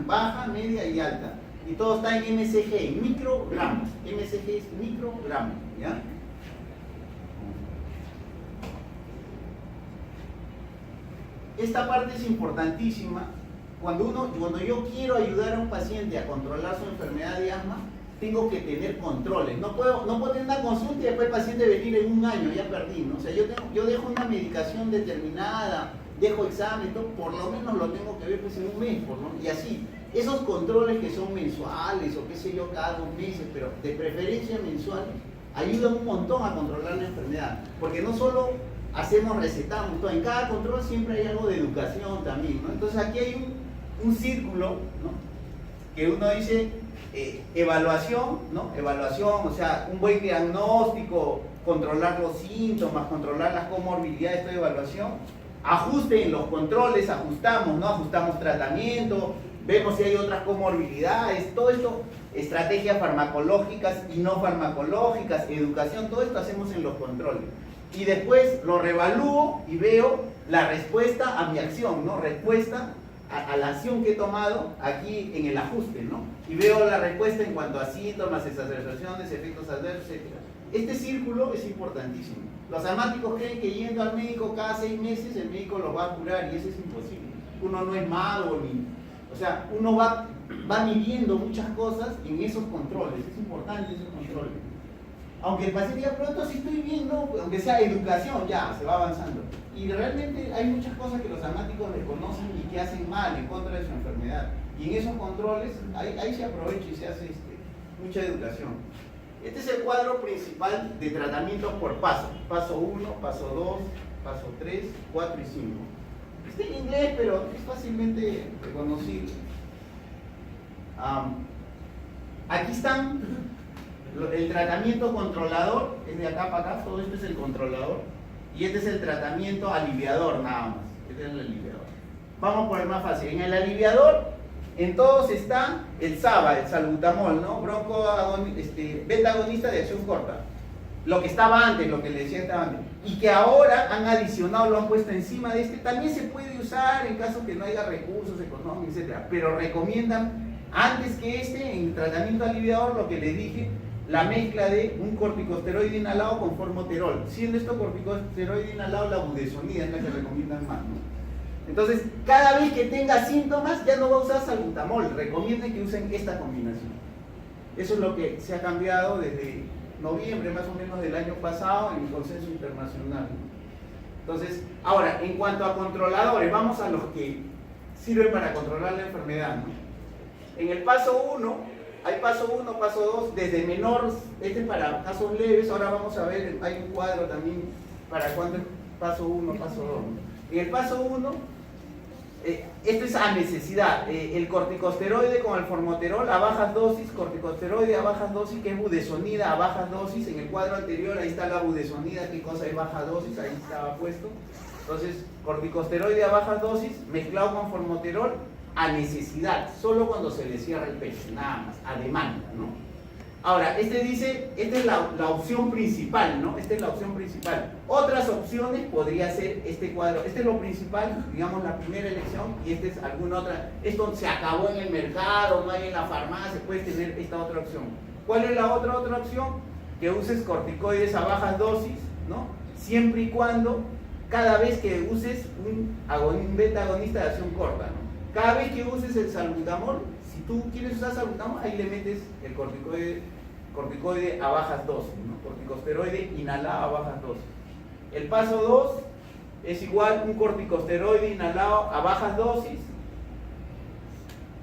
Speaker 1: baja, media y alta. Y todo está en mcg, en microgramos. mcg es microgramos, ¿ya? Esta parte es importantísima. Cuando yo quiero ayudar a un paciente a controlar su enfermedad de asma, tengo que tener controles. No puedo tener una consulta y después el paciente venir en un año, ya perdí, ¿no? O sea, yo dejo una medicación determinada, dejo examen, todo, por lo menos lo tengo que ver pues en un mes, ¿no? Y así, esos controles que son mensuales o qué sé yo, cada 2 meses, pero de preferencia mensuales, ayudan un montón a controlar la enfermedad. Porque no solo recetamos todo, en cada control siempre hay algo de educación también, ¿no? Entonces aquí hay un círculo, ¿no? Que uno dice evaluación, ¿no? Evaluación, o sea, un buen diagnóstico, controlar los síntomas, controlar las comorbilidades, toda evaluación. Ajuste en los controles, ajustamos, ¿no? Ajustamos tratamiento, vemos si hay otras comorbilidades, todo esto, estrategias farmacológicas y no farmacológicas, educación, todo esto hacemos en los controles. Y después lo reevalúo y veo la respuesta a mi acción, ¿no? Respuesta a la acción que he tomado aquí en el ajuste, ¿no? Y veo la respuesta en cuanto a síntomas, exacerbaciones, efectos adversos, etc. Este círculo es importantísimo. Los asmáticos creen que yendo al médico cada 6 meses el médico los va a curar y eso es imposible. Uno no es mago ni... O sea, uno va midiendo muchas cosas en esos controles. Es importante esos controles. Aunque el paciente diga, pronto sí estoy viendo, aunque sea educación, ya, se va avanzando. Y realmente hay muchas cosas que los asmáticos reconocen y que hacen mal en contra de su enfermedad. Y en esos controles, ahí se aprovecha y se hace mucha educación. Este es el cuadro principal de tratamientos por paso. Paso 1, paso 2, paso 3, 4 y 5. Está en inglés, pero es fácilmente reconocible. Aquí están El tratamiento controlador es de acá para acá, todo esto es el controlador. Y este es el tratamiento aliviador nada más. Este es el aliviador. Vamos por el más fácil. En el aliviador, en todos está el SABA, el salbutamol, ¿no? Beta agonista de acción corta. Lo que estaba antes, lo que le decía estaba antes. Y que ahora han adicionado, lo han puesto encima de este. También se puede usar en caso que no haya recursos económicos, etc. Pero recomiendan, antes que este, en el tratamiento aliviador, lo que les dije, la mezcla de un corticosteroide inhalado con formoterol. Siendo esto corticosteroide inhalado, la budesonida es la que recomiendan más, ¿no? Entonces, cada vez que tenga síntomas, ya no va a usar salbutamol. Recomienden que usen esta combinación. Eso es lo que se ha cambiado desde noviembre más o menos del año pasado en el consenso internacional, ¿no? Entonces, ahora, en cuanto a controladores, vamos a los que sirven para controlar la enfermedad, ¿no? En el paso 1, hay paso 1, paso 2, desde menor, este es para casos leves. Ahora vamos a ver, hay un cuadro también para cuándo es paso 1, paso 2. En el paso 1, esto es a necesidad, el corticosteroide con el formoterol a bajas dosis, corticosteroide a bajas dosis, que es budesonida a bajas dosis. En el cuadro anterior ahí está la budesonida, qué cosa es baja dosis, ahí estaba puesto. Entonces, corticosteroide a bajas dosis mezclado con formoterol a necesidad, solo cuando se le cierra el pecho, nada más, a demanda, ¿no? Ahora, este dice, esta es la opción principal, ¿no? Esta es la opción principal. Otras opciones podría ser este cuadro. Este es lo principal, digamos, la primera elección, y esta es alguna otra. Esto se acabó en el mercado, no hay en la farmacia, puedes tener esta otra opción. ¿Cuál es la otra opción? Que uses corticoides a bajas dosis, ¿no? Siempre y cuando, cada vez que uses un beta agonista de acción corta, ¿no? Cada vez que uses el salbutamol, si tú quieres usar salbutamol, ahí le metes el corticoide a bajas dosis, ¿no? Corticosteroide inhalado a bajas dosis. El paso 2 es igual un corticosteroide inhalado a bajas dosis,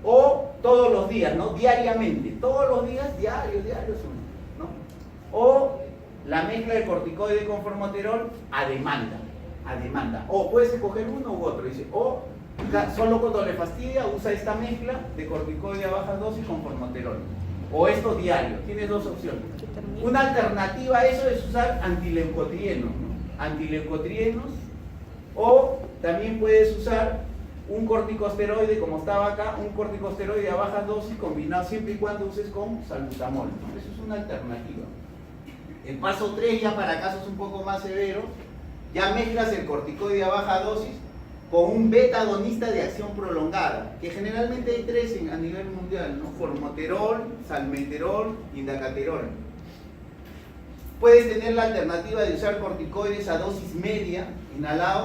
Speaker 1: o todos los días, ¿no? Diariamente, todos los días, diarios uno, ¿no? O la mezcla de corticoide con formoterol a demanda. O puedes escoger uno u otro, dice, o solo cuando le fastidia usa esta mezcla de corticoide a bajas dosis con formoterol. O esto diario. Tienes dos opciones. Una alternativa a eso es usar antileucotrienos, ¿no? Antileucotrienos, o también puedes usar un corticosteroide, como estaba acá, un corticosteroide a bajas dosis combinado siempre y cuando uses con salbutamol, ¿no? Eso es una alternativa. El paso 3, ya para casos un poco más severos, ya mezclas el corticoide a baja dosis con un beta agonista de acción prolongada, que generalmente hay 3 a nivel mundial, ¿no? Formoterol, salmeterol, indacaterol. Puedes tener la alternativa de usar corticoides a dosis media,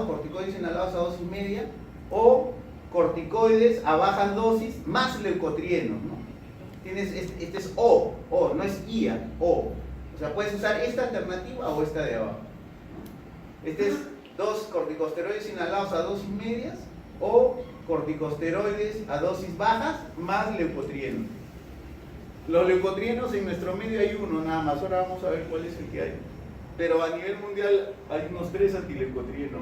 Speaker 1: corticoides inhalados a dosis media, o corticoides a bajas dosis más leucotrienos, ¿no? Este es O, no es IA, O. O sea, puedes usar esta alternativa o esta de abajo, ¿no? Este es 2 corticosteroides inhalados a dosis medias o corticosteroides a dosis bajas más leucotrienos. Los leucotrienos en nuestro medio hay uno nada más, ahora vamos a ver cuál es el que hay. Pero a nivel mundial hay unos 3 antileucotrienos.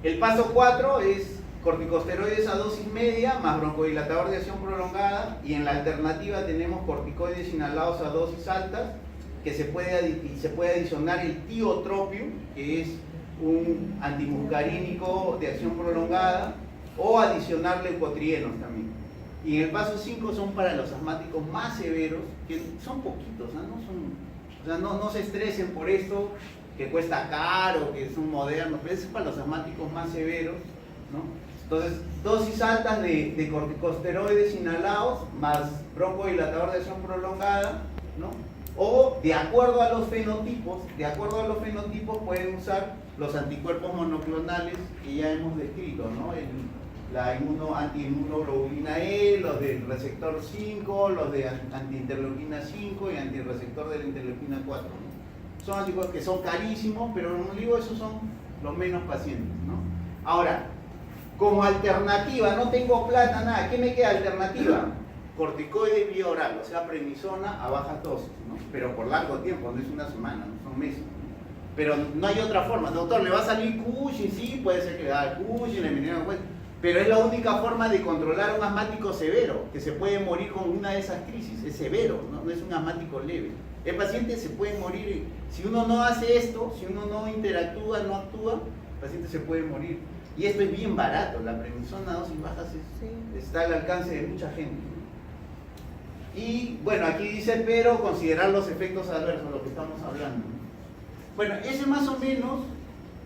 Speaker 1: El paso 4 es corticosteroides a dosis media más broncodilatador de acción prolongada, y en la alternativa tenemos corticoides inhalados a dosis altas, que se puede adicionar el tiotropium, que es un antimuscarínico de acción prolongada, o adicionar leucotrienos también. Y en el paso 5 son para los asmáticos más severos, que son poquitos, ¿no? No se estresen por esto, que cuesta caro, que son modernos, pero es para los asmáticos más severos, ¿no? Entonces, dosis altas de corticosteroides inhalados más broncodilatador de acción prolongada, ¿no? O de acuerdo a los fenotipos, pueden usar los anticuerpos monoclonales que ya hemos descrito, ¿no? La antiinmunoglobulina E, los del receptor 5, los de antiinterleuquina 5 y antirreceptor de la interleuquina 4, ¿no? Son anticuerpos que son carísimos, pero como digo, esos son los menos pacientes, ¿no? Ahora, como alternativa, no tengo plata, nada, ¿qué me queda alternativa? Corticoide vía oral, o sea, prednisona a bajas dosis, ¿no? Pero por largo tiempo, no es una semana, no son meses, ¿no? Pero no hay otra forma. Doctor, ¿le va a salir Cushing? Sí, puede ser que le haga Cushing, le envenena, pues, Pero es la única forma de controlar a un asmático severo, que se puede morir con una de esas crisis. Es severo, no es un asmático leve. El paciente se puede morir, si uno no hace esto, si uno no interactúa, no actúa, el paciente se puede morir. Y esto es bien barato, la prednisona a dosis bajas está al alcance de mucha gente. Y bueno, aquí dice, pero considerar los efectos adversos, lo que estamos hablando. Bueno, ese es más o menos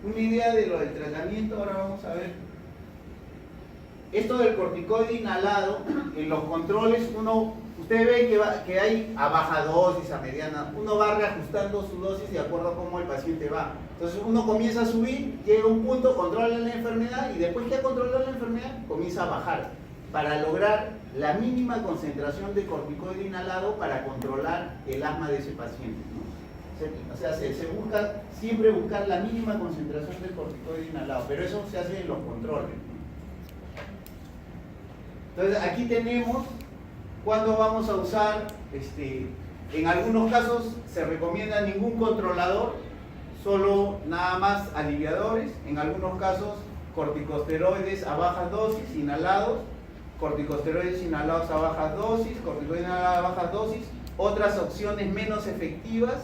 Speaker 1: una idea de lo del tratamiento. Ahora vamos a ver. Esto del corticoide inhalado, en los controles, usted ve que hay a baja dosis, a mediana, uno va reajustando su dosis de acuerdo a cómo el paciente va. Entonces uno comienza a subir, llega a un punto, controla la enfermedad y después que ha controlado la enfermedad, comienza a bajar para lograr la mínima concentración de corticoide inhalado para controlar el asma de ese paciente, ¿no? O sea, se busca siempre buscar la mínima concentración de corticoide inhalado, pero eso se hace en los controles, ¿no? Entonces aquí tenemos cuándo vamos a usar, en algunos casos se recomienda ningún controlador, solo nada más aliviadores, en algunos casos corticosteroides a bajas dosis, inhalados, corticosteroides inhalados a bajas dosis, corticoides inhalados a bajas dosis, otras opciones menos efectivas,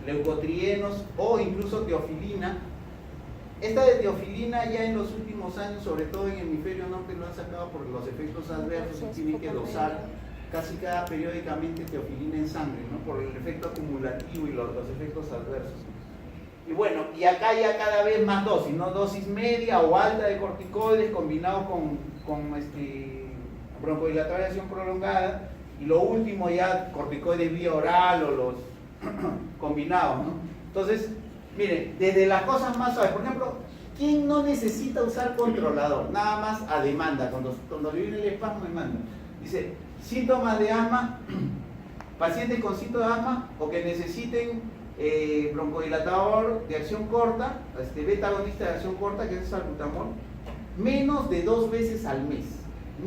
Speaker 1: leucotrienos o incluso teofilina. Esta de teofilina ya en los últimos años, sobre todo en el hemisferio norte, lo han sacado por los efectos adversos y tienen que dosar casi cada periódicamente teofilina en sangre, ¿no? Por el efecto acumulativo y los efectos adversos. Y bueno, y acá ya cada vez más dosis, ¿no? Dosis media o alta de corticoides combinados con broncodilatador de acción prolongada, y lo último ya corticoides vía oral o los combinados, ¿no? Entonces, miren, desde las cosas más suaves, por ejemplo, ¿quién no necesita usar controlador? Nada más a demanda, cuando le viene el espasmo demanda. Dice, síntomas de asma, pacientes con síntomas de asma o que necesiten broncodilatador de acción corta, beta agonista de acción corta, que es salbutamol, menos de 2 veces al mes.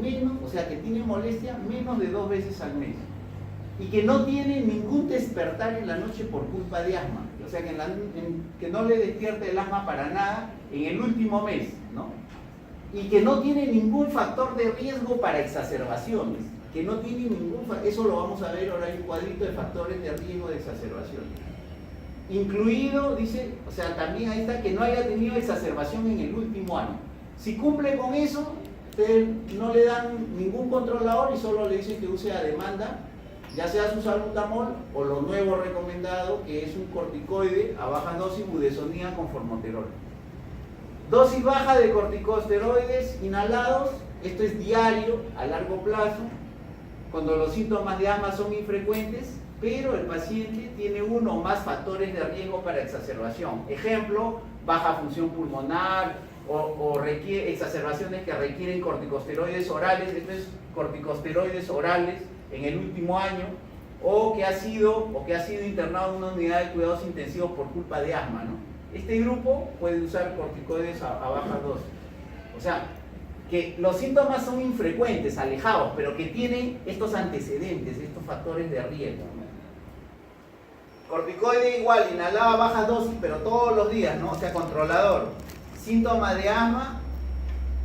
Speaker 1: Menos, o sea, que tiene molestia menos de 2 veces al mes. Y que no tiene ningún despertar en la noche por culpa de asma. O sea, que no le despierte el asma para nada en el último mes, ¿no? Y que no tiene ningún factor de riesgo para exacerbaciones. Que no tiene eso lo vamos a ver, ahora hay un cuadrito de factores de riesgo de exacerbaciones. Incluido, dice, o sea, también ahí está, que no haya tenido exacerbación en el último año. Si cumple con eso, ustedes no le dan ningún controlador y solo le dicen que use a demanda, ya sea su salbutamol o lo nuevo recomendado, que es un corticoide a baja dosis, budesonida con formoterol. Dosis baja de corticosteroides inhalados, esto es diario, a largo plazo, cuando los síntomas de asma son infrecuentes, pero el paciente tiene uno o más factores de riesgo para exacerbación. Ejemplo, baja función pulmonar o requiere exacerbaciones que requieren corticosteroides orales, entonces corticosteroides orales en el último año, o que ha sido internado en una unidad de cuidados intensivos por culpa de asma, ¿no? Este grupo puede usar corticoides a baja dosis. O sea, que los síntomas son infrecuentes, alejados, pero que tienen estos antecedentes, estos factores de riesgo, ¿no? Corticoide igual, inhalado a baja dosis, pero todos los días, ¿no? O sea, controlador. Síntoma de asma,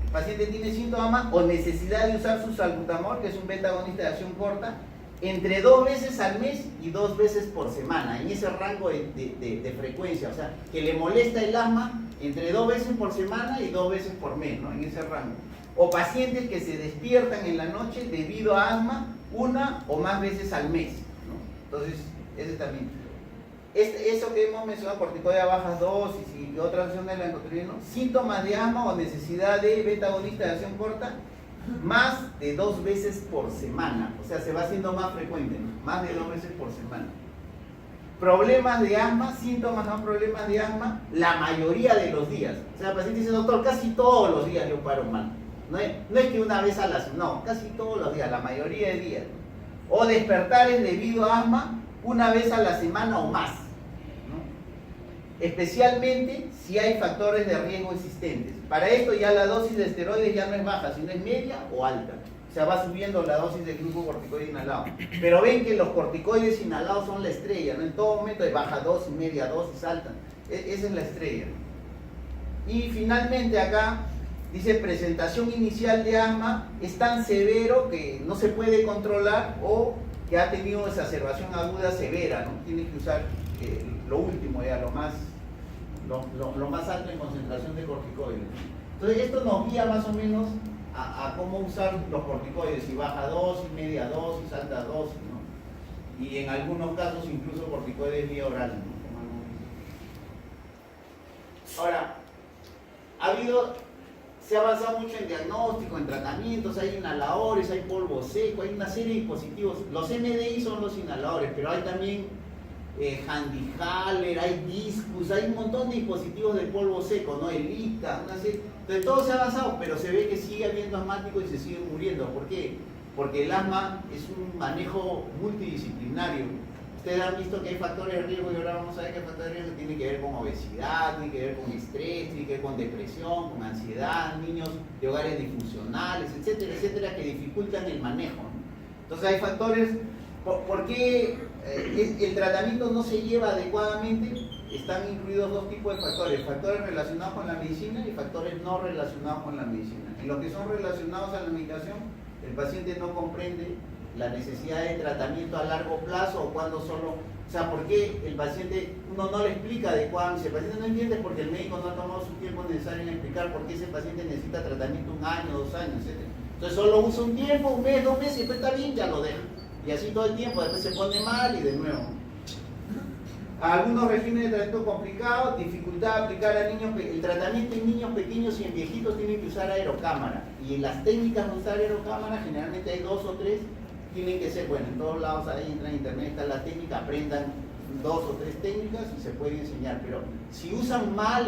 Speaker 1: el paciente tiene síntomas de asma o necesidad de usar su salbutamol, que es un beta agonista de acción corta, entre 2 veces al mes y 2 veces por semana, en ese rango de frecuencia, o sea, que le molesta el asma entre 2 veces por semana y 2 veces por mes, ¿no? En ese rango. O pacientes que se despiertan en la noche debido a asma 1 o más veces al mes, ¿no? Entonces, ese también. Eso que hemos mencionado, corticoide a bajas dosis y otra opción de la leucotrieno, síntomas de asma o necesidad de beta agonista de acción corta, más de 2 veces por semana, o sea, se va haciendo más frecuente, ¿no? Más de 2 veces por semana. Problemas de asma, síntomas o problemas de asma, la mayoría de los días. O sea, el paciente dice, doctor, casi todos los días yo paro mal. No es que una vez a la semana, no, casi todos los días, la mayoría de días. O despertares debido a asma, una vez a la semana o más, ¿no? Especialmente si hay factores de riesgo existentes. Para esto ya la dosis de esteroides ya no es baja, sino es media o alta. O sea, va subiendo la dosis de glucocorticoide inhalado. Pero ven que los corticoides inhalados son la estrella, ¿no? En todo momento hay baja dosis, media dosis, alta. Esa es la estrella, ¿no? Y finalmente acá, Dice, presentación inicial de asma es tan severo que no se puede controlar o que ha tenido exacerbación aguda severa, ¿no? Tiene que usar lo último, ya lo más alto en concentración de corticoides. Entonces esto nos guía más o menos a cómo usar los corticoides, si baja dosis, media dosis, alta dosis, ¿no? Y en algunos casos incluso corticoides vía oral, ¿no? Ahora, se ha avanzado mucho en diagnóstico, en tratamientos, hay inhaladores, hay polvo seco, hay una serie de dispositivos. Los MDI son los inhaladores, pero hay también Handihaler, hay Discus, hay un montón de dispositivos de polvo seco, ¿no? Elita, una serie. Entonces todo se ha avanzado, pero se ve que sigue habiendo asmáticos y se siguen muriendo. ¿Por qué? Porque el asma es un manejo multidisciplinario. Ustedes han visto que hay factores de riesgo y ahora vamos a ver que factores de riesgo tienen que ver con obesidad, tienen que ver con estrés, tienen que ver con depresión, con ansiedad, niños de hogares disfuncionales, etcétera, etcétera, que dificultan el manejo, ¿no? Entonces hay factores. ¿Por qué el tratamiento no se lleva adecuadamente? Están incluidos dos tipos de factores: factores relacionados con la medicina y factores no relacionados con la medicina. En los que son relacionados a la medicación, el paciente no comprende la necesidad de tratamiento a largo plazo o cuando solo, o sea, ¿por qué el paciente, uno no le explica adecuadamente? Si el paciente no entiende, porque el médico no ha tomado su tiempo necesario en explicar por qué ese paciente necesita tratamiento 1 año, 2 años, etc. Entonces solo usa un tiempo, 1 mes, 2 meses, y después está bien, ya lo deja. Y así todo el tiempo, después se pone mal y de nuevo. Algunos regímenes de tratamiento complicados, dificultad de aplicar a niños, el tratamiento en niños pequeños y en viejitos tienen que usar aerocámara. Y en las técnicas de usar aerocámara, generalmente hay 2 o 3, tienen que ser, bueno, en todos lados ahí entran en internet, está la técnica, aprendan 2 o 3 técnicas y se puede enseñar. Pero si usan mal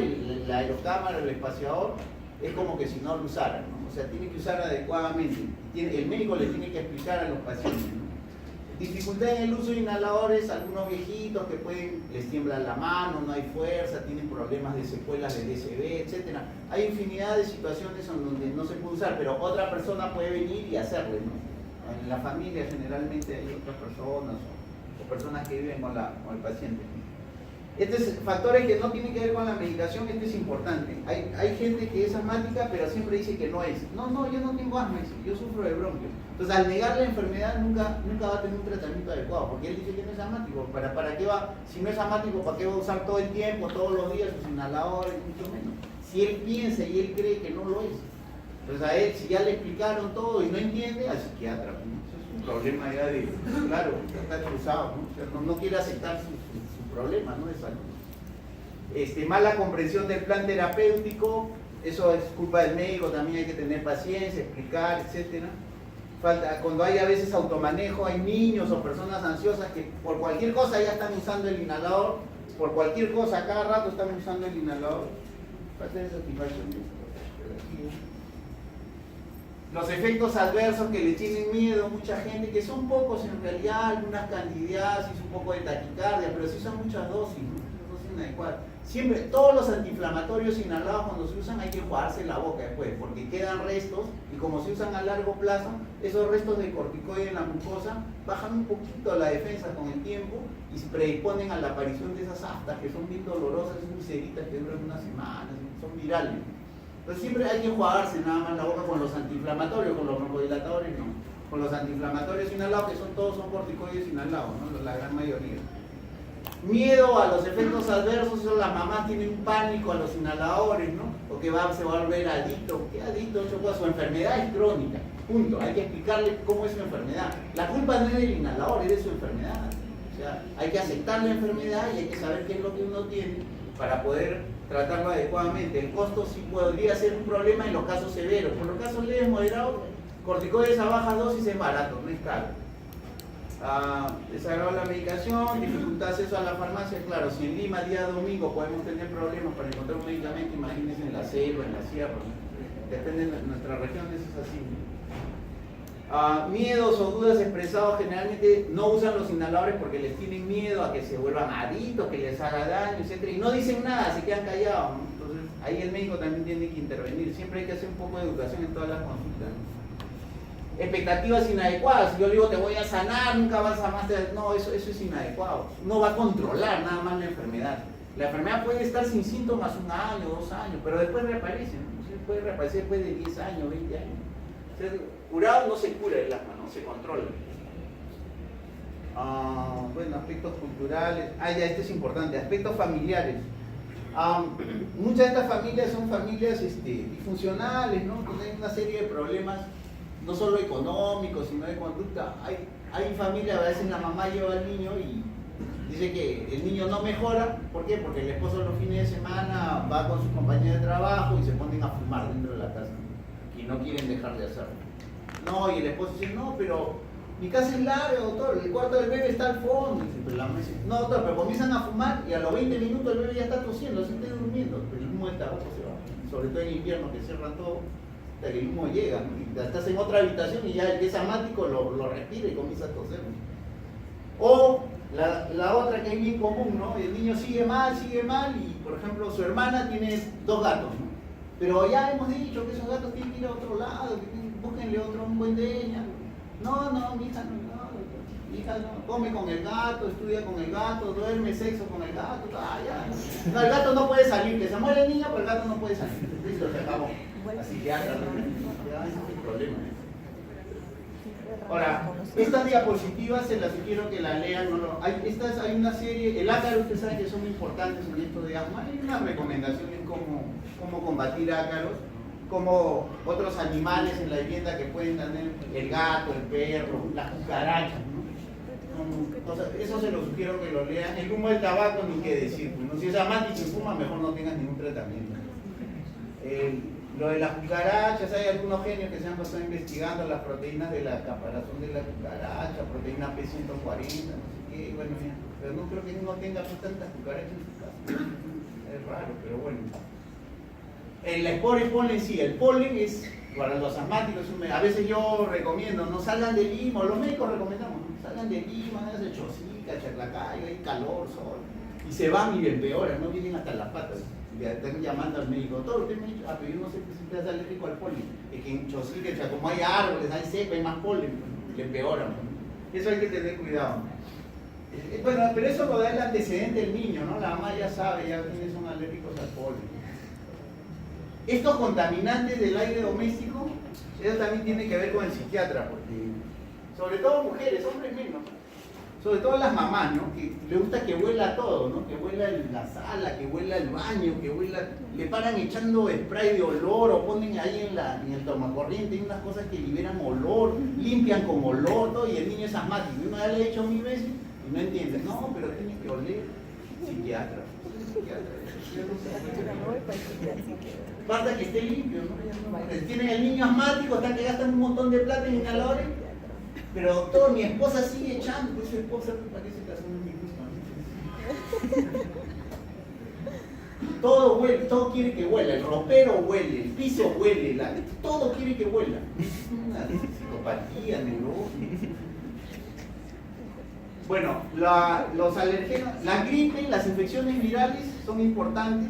Speaker 1: la aerocámara, el espaciador, es como que si no lo usaran, ¿no? O sea, tiene que usar adecuadamente. El médico le tiene que explicar a los pacientes, ¿no? Dificultad en el uso de inhaladores, algunos viejitos que les tiembla la mano, no hay fuerza, tienen problemas de secuelas de DCB, etc. Hay infinidad de situaciones en donde no se puede usar, pero otra persona puede venir y hacerlo, ¿no? En la familia generalmente hay otras personas o personas que viven con el paciente. Factores que no tienen que ver con la medicación, esto es importante. Hay gente que es asmática, pero siempre dice que no es. No, yo no tengo asma, yo sufro de bronquio. Entonces, al negar la enfermedad, nunca va a tener un tratamiento adecuado, porque él dice que no es asmático. ¿Para qué va? Si no es asmático, ¿para qué va a usar todo el tiempo, todos los días sus inhaladores? Mucho menos. Si él piensa y él cree que no lo es. Entonces, a él, si ya le explicaron todo y no entiende, al psiquiatra, ¿no? Eso es un problema ya de, claro, está cruzado, ¿no? O sea, no quiere aceptar su problema, ¿no? De salud. Mala comprensión del plan terapéutico, eso es culpa del médico, también hay que tener paciencia, explicar, etcétera. Cuando hay a veces automanejo, hay niños o personas ansiosas que por cualquier cosa ya están usando el inhalador, por cualquier cosa, cada rato están usando el inhalador. Falta de satisfacción. Los efectos adversos que le tienen miedo mucha gente, que son pocos en realidad, algunas candidiasis, un poco de taquicardia, pero sí son muchas dosis, ¿no? Dosis inadecuadas. Siempre, todos los antiinflamatorios inhalados cuando se usan hay que enjuagarse la boca después, porque quedan restos y como se usan a largo plazo, esos restos de corticoide en la mucosa bajan un poquito la defensa con el tiempo y se predisponen a la aparición de esas aftas que son bien dolorosas, ulceritas que duran unas semanas, son virales. Entonces siempre hay que enjuagarse nada más la boca con los antiinflamatorios, con los broncodilatadores no. Con los antiinflamatorios inhalados, que todos son corticoides inhalados, ¿no? La gran mayoría. Miedo a los efectos adversos, eso las mamás tienen un pánico a los inhaladores, ¿no? Porque se va a volver adicto. ¿Qué adicto? Su enfermedad es crónica, punto. Hay que explicarle cómo es su enfermedad. La culpa no es del inhalador, es de su enfermedad. O sea, hay que aceptar la enfermedad y hay que saber qué es lo que uno tiene para poder tratarlo adecuadamente. El costo sí podría ser un problema en los casos severos. Por los casos leves, moderados, corticoides a baja dosis es barato, no es caro. Desagrado la medicación, dificultad de acceso a la farmacia. Claro, si en Lima día domingo podemos tener problemas para encontrar un medicamento, imagínense en la selva, en la sierra, ¿no? Depende de nuestra región, eso es así, ¿no? Miedos o dudas expresados, generalmente no usan los inhaladores porque les tienen miedo a que se vuelvan adictos, que les haga daño, etc. Y no dicen nada, se quedan callados, ¿no? Entonces ahí el médico también tiene que intervenir. Siempre hay que hacer un poco de educación en todas las consultas, ¿no? Expectativas inadecuadas. Si yo le digo te voy a sanar, nunca vas a más. No, eso es inadecuado. No va a controlar nada más la enfermedad. La enfermedad puede estar sin síntomas 1 año, 2 años, pero después reaparece, ¿no? Sí, puede reaparecer después de 10 años, 20 años. O sea, curado no se cura el asma, ¿no? Se controla. Bueno, aspectos culturales. Ya, esto es importante. Aspectos familiares. Muchas de estas familias son familias disfuncionales, ¿no? Tienen una serie de problemas, no solo económicos, sino de conducta. Hay familias, a veces la mamá lleva al niño y dice que el niño no mejora. ¿Por qué? Porque el esposo los fines de semana va con sus compañeros de trabajo y se ponen a fumar dentro de la casa y no quieren dejar de hacerlo. No, y el esposo dice, no, pero mi casa es larga, doctor, el cuarto del bebé está al fondo. Pero la mamá dice, no, doctor, pero comienzan a fumar y a los 20 minutos el bebé ya está tosiendo, se está durmiendo, pero el humo de tabaco se va. Sobre todo en invierno que cierran todo, hasta que el humo llega, ¿no? Y ya estás en otra habitación y ya el que es asmático lo respira y comienza a toser, ¿no? O la otra que es bien común, ¿no? El niño sigue mal y, por ejemplo, su hermana tiene 2 gatos, ¿no? Pero ya hemos dicho que esos gatos tienen que ir a otro lado, que búsquenle un buen dueño. No, mi hija mi hija no, come con el gato, estudia con el gato, duerme, sexo con el gato, ya. No, el gato no puede salir, que se muere el niño, pero el gato no puede salir. Listo, se acabó. Así que ya ese es el problema. Ahora, estas diapositivas se las sugiero que las lean. Hay una serie, el ácaro, ustedes saben que son importantes en esto de asma. Hay una recomendación en cómo combatir ácaros, como otros animales en la vivienda que pueden tener el gato, el perro, las cucarachas, ¿no? Entonces, eso se lo sugiero que lo lean. El humo del tabaco, ni qué decir, ¿no? Si es asmático y fuma, mejor no tengas ningún tratamiento. Lo de las cucarachas, hay algunos genios que se han pasado investigando las proteínas de la caparazón de la cucaracha, proteína P140, no sé qué, bueno, pero no creo que uno tenga tantas cucarachas en su casa. Es raro, pero bueno. La espora y polen, sí, el polen es para los asmáticos. A veces yo recomiendo, no salgan de Lima, los médicos recomendamos, ¿no? Salgan de Lima, de Chosica, Chaclacayo, hay calor, sol, y se van y empeoran, no vienen hasta las patas. Ya están llamando al médico, todo usted me ha dicho, pero yo no sé si usted es alérgico al polen. Es que en Chosica, como hay árboles, hay cepa, hay más polen, le empeoran. ¿No? Eso hay que tener cuidado. Bueno, pero eso lo da el antecedente del niño, ¿no? La mamá ya sabe, ya quiénes son alérgicos al polen. Estos contaminantes del aire doméstico, eso también tiene que ver con el psiquiatra, porque sobre todo mujeres, hombres menos, sobre todo las mamás, ¿no? Que le gusta que huela todo, ¿no? Que huela la sala, que huela el baño, que huela, le paran echando spray de olor o ponen ahí en el tomacorriente, hay unas cosas que liberan olor, limpian con olor, todo, y el niño es asmático. Y uno ya le he hecho 1000 veces y no entiende, no, pero tiene que oler. Psiquiatra. Basta que esté limpio, ¿no? Tienen el niño asmático, hasta que gastan un montón de plata en inhaladores, pero todo, mi esposa sigue echando, pues su esposa me parece que hace un disgusto, ¿no? Todo huele, todo quiere que huela, el ropero huele, el piso huele, todo quiere que huela. Es una psicopatía, neurosis. Bueno, los alergenos, la gripe, las infecciones virales son importantes.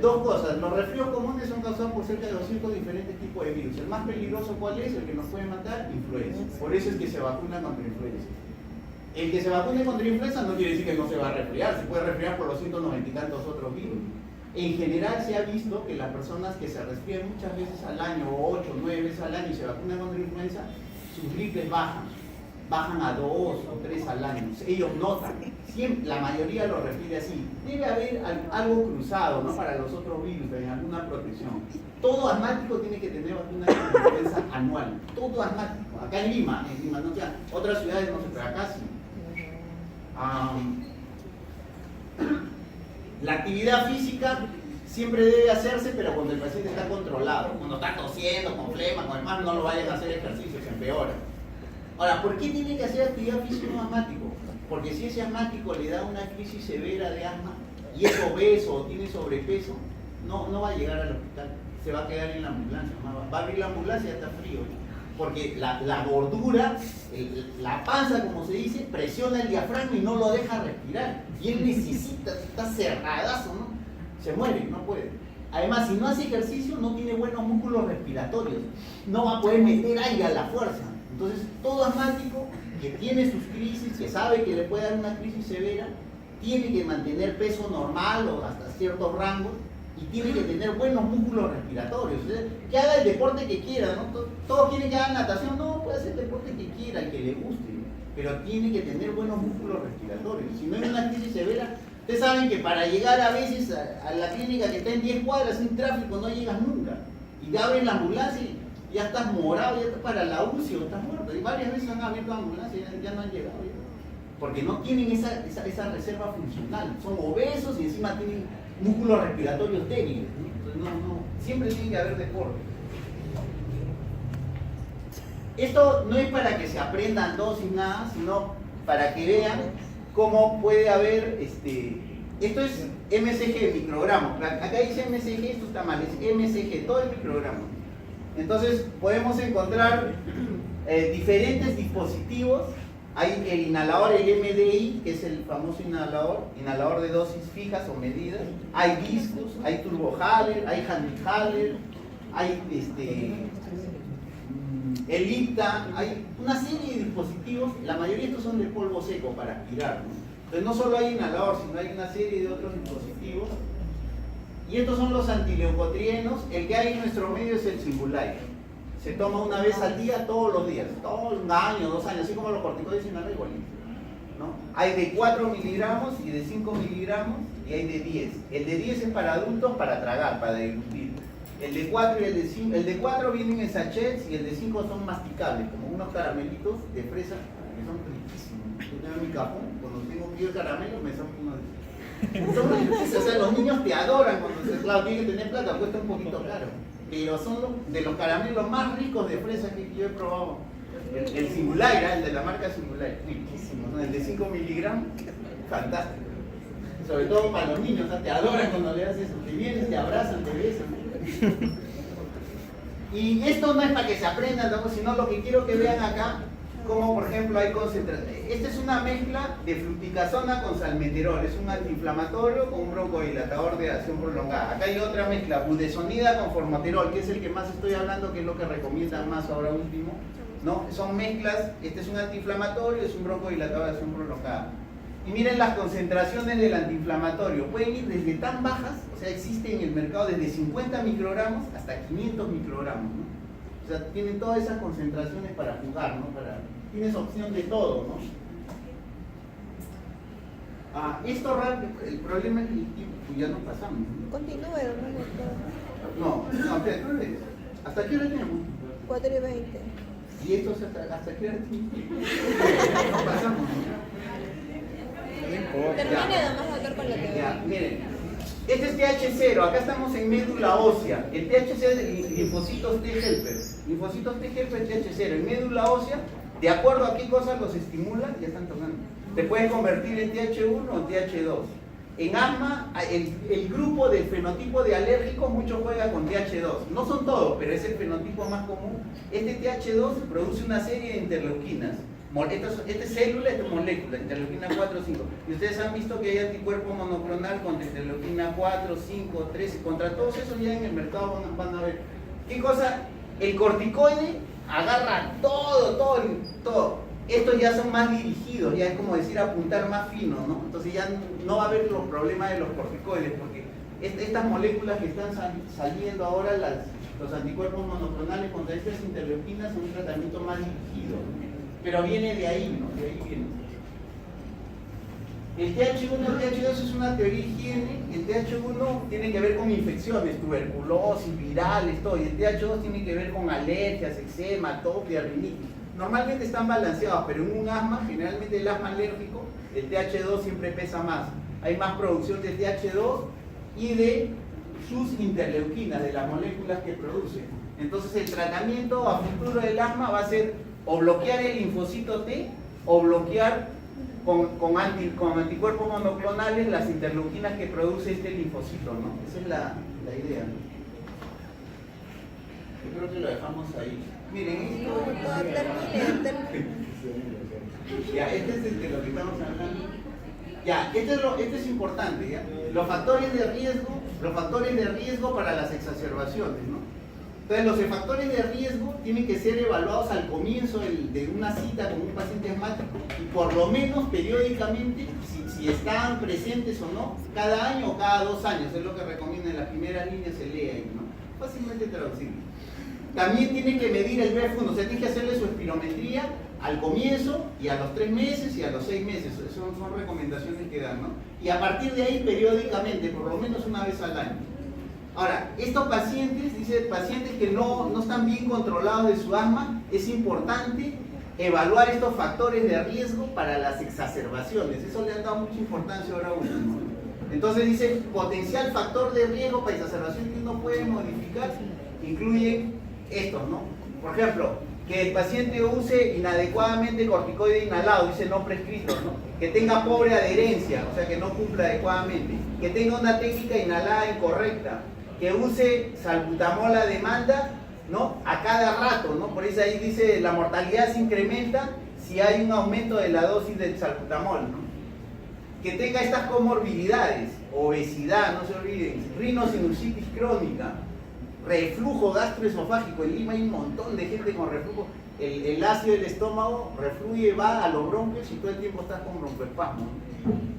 Speaker 1: 2 cosas, los resfríos comunes son causados por cerca de 200 diferentes tipos de virus. El más peligroso, ¿cuál es? El que nos puede matar, influenza. Por eso es que se vacuna contra influenza. El que se vacune contra influenza no quiere decir que no se va a resfriar, se puede resfriar por los 190 y tantos otros virus. En general se ha visto que las personas que se resfrían muchas veces al año, 8 o 9 veces al año y se vacunan contra influenza, sus gripes bajan a 2 o 3 al año. Ellos notan, siempre, la mayoría lo refiere así. Debe haber algo cruzado, ¿no? Para los otros virus, en alguna protección. Todo asmático tiene que tener vacuna de influenza anual. Todo asmático. Acá en Lima no, ya, otras ciudades no se, pero acá sí. La actividad física siempre debe hacerse, pero cuando el paciente está controlado. Cuando está tosiendo, con flema, con demás, no lo vayan a hacer ejercicio, se empeora. Ahora, ¿por qué tiene que hacer actividad física un asmático? Porque si ese asmático le da una crisis severa de asma y es obeso o tiene sobrepeso, no va a llegar al hospital, se va a quedar en la ambulancia, va a abrir la ambulancia y está frío, ¿no? Porque la gordura, la panza, como se dice, presiona el diafragma y no lo deja respirar. Y él necesita, está cerradazo, ¿no? Se muere, no puede. Además, si no hace ejercicio, no tiene buenos músculos respiratorios, no va a poder meter aire a la fuerza. Entonces, todo asmático que tiene sus crisis, que sabe que le puede dar una crisis severa, tiene que mantener peso normal o hasta ciertos rangos y tiene que tener buenos músculos respiratorios. O sea, que haga el deporte que quiera, ¿no? Todos quieren que haga natación, no, puede hacer el deporte que quiera, el que le guste, ¿no? Pero tiene que tener buenos músculos respiratorios. Si no hay una crisis severa, ustedes saben que para llegar a veces a la clínica que está en 10 cuadras sin tráfico no llegas nunca. Y te abren la ambulancia y ya estás morado, ya estás para la UCI o estás muerto. Y varias veces han abierto la ambulancia y ya no han llegado. Ya. Porque no tienen esa reserva funcional. Son obesos y encima tienen músculos respiratorios débiles, ¿no? Entonces siempre tiene que haber deporte. Esto no es para que se aprendan dosis nada, sino para que vean cómo puede haber, esto es MCG, microgramos. Acá dice MCG, esto está mal, es MCG, todo el microgramo. Entonces podemos encontrar diferentes dispositivos. Hay el inhalador, el MDI, que es el famoso inhalador de dosis fijas o medidas. Hay discos, hay turbohaler, hay handhaler, hay el IPTA, hay una serie de dispositivos. La mayoría de estos son de polvo seco para aspirar, ¿no? Entonces no solo hay inhalador, sino hay una serie de otros dispositivos. Y estos son los antileucotrienos. El que hay en nuestro medio es el Singulair. Se toma una vez al día, todos los días, todo un año, 2 años, así como los corticoides inhalados igualito, ¿no? Hay de 4 miligramos y de 5 miligramos y hay de 10. El de 10 es para adultos, para tragar, para deglutir. El de 4 y el de 5, el de 4 vienen en sachets y el de 5 son masticables, como unos caramelitos de fresa que son riquísimos. Yo tengo mi cajón, cuando tengo frío de caramelo me saco uno de esos. Son riquísimos, o sea, los niños te adoran cuando claro, tienen que tener plata, cuesta un poquito caro. Pero son de los caramelos más ricos de fresa que yo he probado. El Singulair, el de la marca Singulair, riquísimo, ¿no? El de 5 miligramos, fantástico. Sobre todo para los niños, ¿no? Te adoran cuando le haces eso, te vienen, te abrazan, te besan. Y esto no es para que se aprendan, ¿no? Sino lo que quiero que vean acá, como por ejemplo hay concentración. Esta es una mezcla de fluticasona con salmeterol, es un antiinflamatorio con un broncodilatador de acción prolongada. Acá hay otra mezcla, budesonida con formoterol, que es el que más estoy hablando, que es lo que recomiendan más ahora último, ¿no? Son mezclas, este es un antiinflamatorio, es un broncodilatador de acción prolongada. Y miren las concentraciones del antiinflamatorio, pueden ir desde tan bajas, o sea, existe en el mercado desde 50 microgramos hasta 500 microgramos, ¿no? O sea, tienen todas esas concentraciones para jugar, ¿no? Tienes opción de todo, ¿no? Esto rápido, el problema es que el tiempo ya no pasamos, ¿no?
Speaker 2: Continúe,
Speaker 1: No, espérate. ¿Hasta qué hora tenemos?
Speaker 2: 4:20.
Speaker 1: ¿Y esto hasta qué hora tenemos? No pasamos, ¿no?
Speaker 2: Termine nomás, doctor, con lo que
Speaker 1: Ya, miren, este es TH0, acá estamos en médula ósea. El TH0 es linfocitos T helper. Linfocitos T helper TH0. En médula ósea, de acuerdo a qué cosas los estimulan, ya están tocando. Te puedes convertir en TH1 o TH2. En asma, el grupo del fenotipo de alérgicos mucho juega con TH2. No son todos, pero es el fenotipo más común. Este TH2 produce una serie de interleuquinas. Esta es célula, esta es molécula, interleuquina 4, 5. Y ustedes han visto que hay anticuerpo monoclonal contra interleuquina 4, 5, 13. Contra todos esos ya en el mercado van a ver. ¿Qué cosa? El corticoide agarra todo. Estos ya son más dirigidos, ya es como decir apuntar más fino, ¿no? Entonces ya no va a haber los problemas de los corticoides, porque estas moléculas que están saliendo ahora, los anticuerpos monoclonales contra estas interleuquinas, son un tratamiento más dirigido, ¿no? Pero viene de ahí, ¿no? De ahí viene. El TH1 y el TH2 es una teoría de higiene. El TH1 tiene que ver con infecciones, tuberculosis, virales, todo. Y el TH2 tiene que ver con alergias, eczema, atopia, rinitis. Normalmente están balanceados, pero en un asma, generalmente el asma alérgico, el TH2 siempre pesa más. Hay más producción de TH2 y de sus interleuquinas, de las moléculas que produce. Entonces el tratamiento a futuro del asma va a ser o bloquear el linfocito T o bloquear con anticuerpos monoclonales las interleuquinas que produce este linfocito, ¿no? Esa es la idea, ¿no? Yo creo que lo dejamos ahí. Miren, esto... Ya, este es de lo que estamos hablando. Ya, este es importante, ¿ya? Los factores de riesgo para las exacerbaciones, ¿no? Entonces, los factores de riesgo tienen que ser evaluados al comienzo de una cita con un paciente asmático y por lo menos periódicamente, si si están presentes o no, cada año o cada 2 años, es lo que recomienda en las primeras líneas, se lee ahí, ¿no? Fácilmente traducible. También tiene que medir el BF1, o sea, tiene que hacerle su espirometría al comienzo y a los 3 meses y a los 6 meses, son recomendaciones que dan, ¿no? Y a partir de ahí periódicamente, por lo menos una vez al año. Ahora, estos pacientes, dice, pacientes que no están bien controlados de su asma, es importante evaluar estos factores de riesgo para las exacerbaciones. Eso le han dado mucha importancia ahora último. Entonces dice, potencial factor de riesgo para exacerbación que uno puede modificar, incluye estos, ¿no? Por ejemplo, que el paciente use inadecuadamente corticoide inhalado, dice no prescrito, ¿no? Que tenga pobre adherencia, o sea que no cumpla adecuadamente, que tenga una técnica inhalada incorrecta, que use salbutamol a demanda, ¿no? A cada rato, ¿no? Por eso ahí dice la mortalidad se incrementa si hay un aumento de la dosis del salbutamol, ¿no? Que tenga estas comorbilidades, obesidad, no se olviden, rinosinusitis crónica, reflujo gastroesofágico. En Lima hay un montón de gente con reflujo. El ácido del estómago refluye, va a los bronquios y todo el tiempo estás con broncoespasmo, ¿no?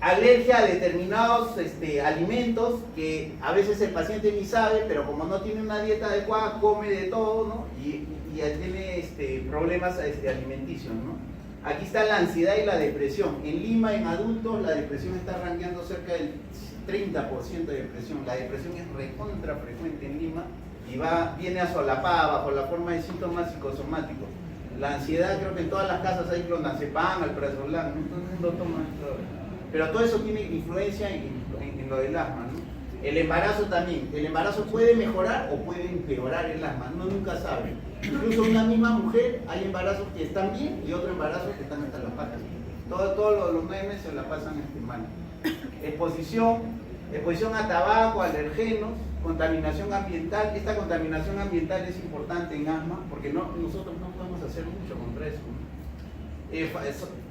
Speaker 1: Alergia a determinados alimentos que a veces el paciente ni sabe, pero como no tiene una dieta adecuada, come de todo, ¿no? Y tiene problemas alimenticios, ¿no? Aquí está la ansiedad y la depresión. En Lima, en adultos, la depresión está rankeando cerca del 30% de depresión. La depresión es recontra frecuente en Lima y viene asolapada bajo la forma de síntomas psicosomáticos. La ansiedad, creo que en todas las casas hay clonazepam, alprazolam, ¿no? Todo el mundo toma esto. Pero todo eso tiene influencia en lo del asma, ¿no? El embarazo también. El embarazo puede mejorar o puede empeorar el asma, uno nunca sabe. Incluso una misma mujer, hay embarazos que están bien y otros embarazos que están hasta las patas. Todos los 9 meses se la pasan mal. Exposición a tabaco, alergenos, contaminación ambiental. Esta contaminación ambiental es importante en asma porque nosotros no podemos hacer mucho contra eso, ¿no?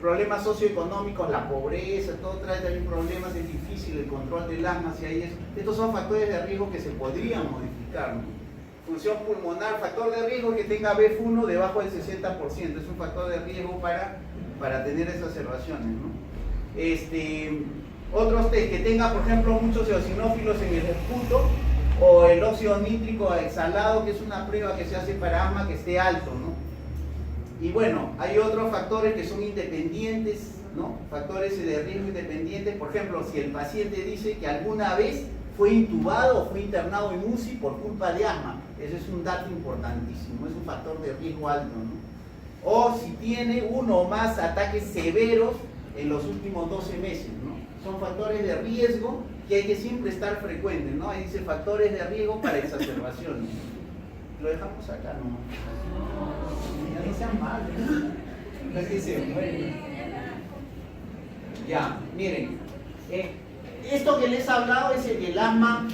Speaker 1: Problemas socioeconómicos, la pobreza, todo trae también problemas, es difícil el control del asma, si hay eso. Estos son factores de riesgo que se podrían modificar, ¿no? Función pulmonar, factor de riesgo que tenga BF1 debajo del 60%, es un factor de riesgo para tener exacerbaciones, ¿no? Otros test, que tenga por ejemplo muchos eosinófilos en el esputo o el óxido nítrico exhalado, que es una prueba que se hace para asma, que esté alto, ¿no? Y bueno, hay otros factores que son independientes, ¿no? Factores de riesgo independientes, por ejemplo, si el paciente dice que alguna vez fue intubado o fue internado en UCI por culpa de asma, ese es un dato importantísimo, es un factor de riesgo alto, ¿no? O si tiene uno o más ataques severos en los últimos 12 meses, ¿no? Son factores de riesgo que hay que siempre estar frecuentes, ¿no? Ahí dice factores de riesgo para exacerbaciones. Lo dejamos acá, ¿no? No sean malos, no es que se mueren. Ya, miren, esto que les he hablado es el asma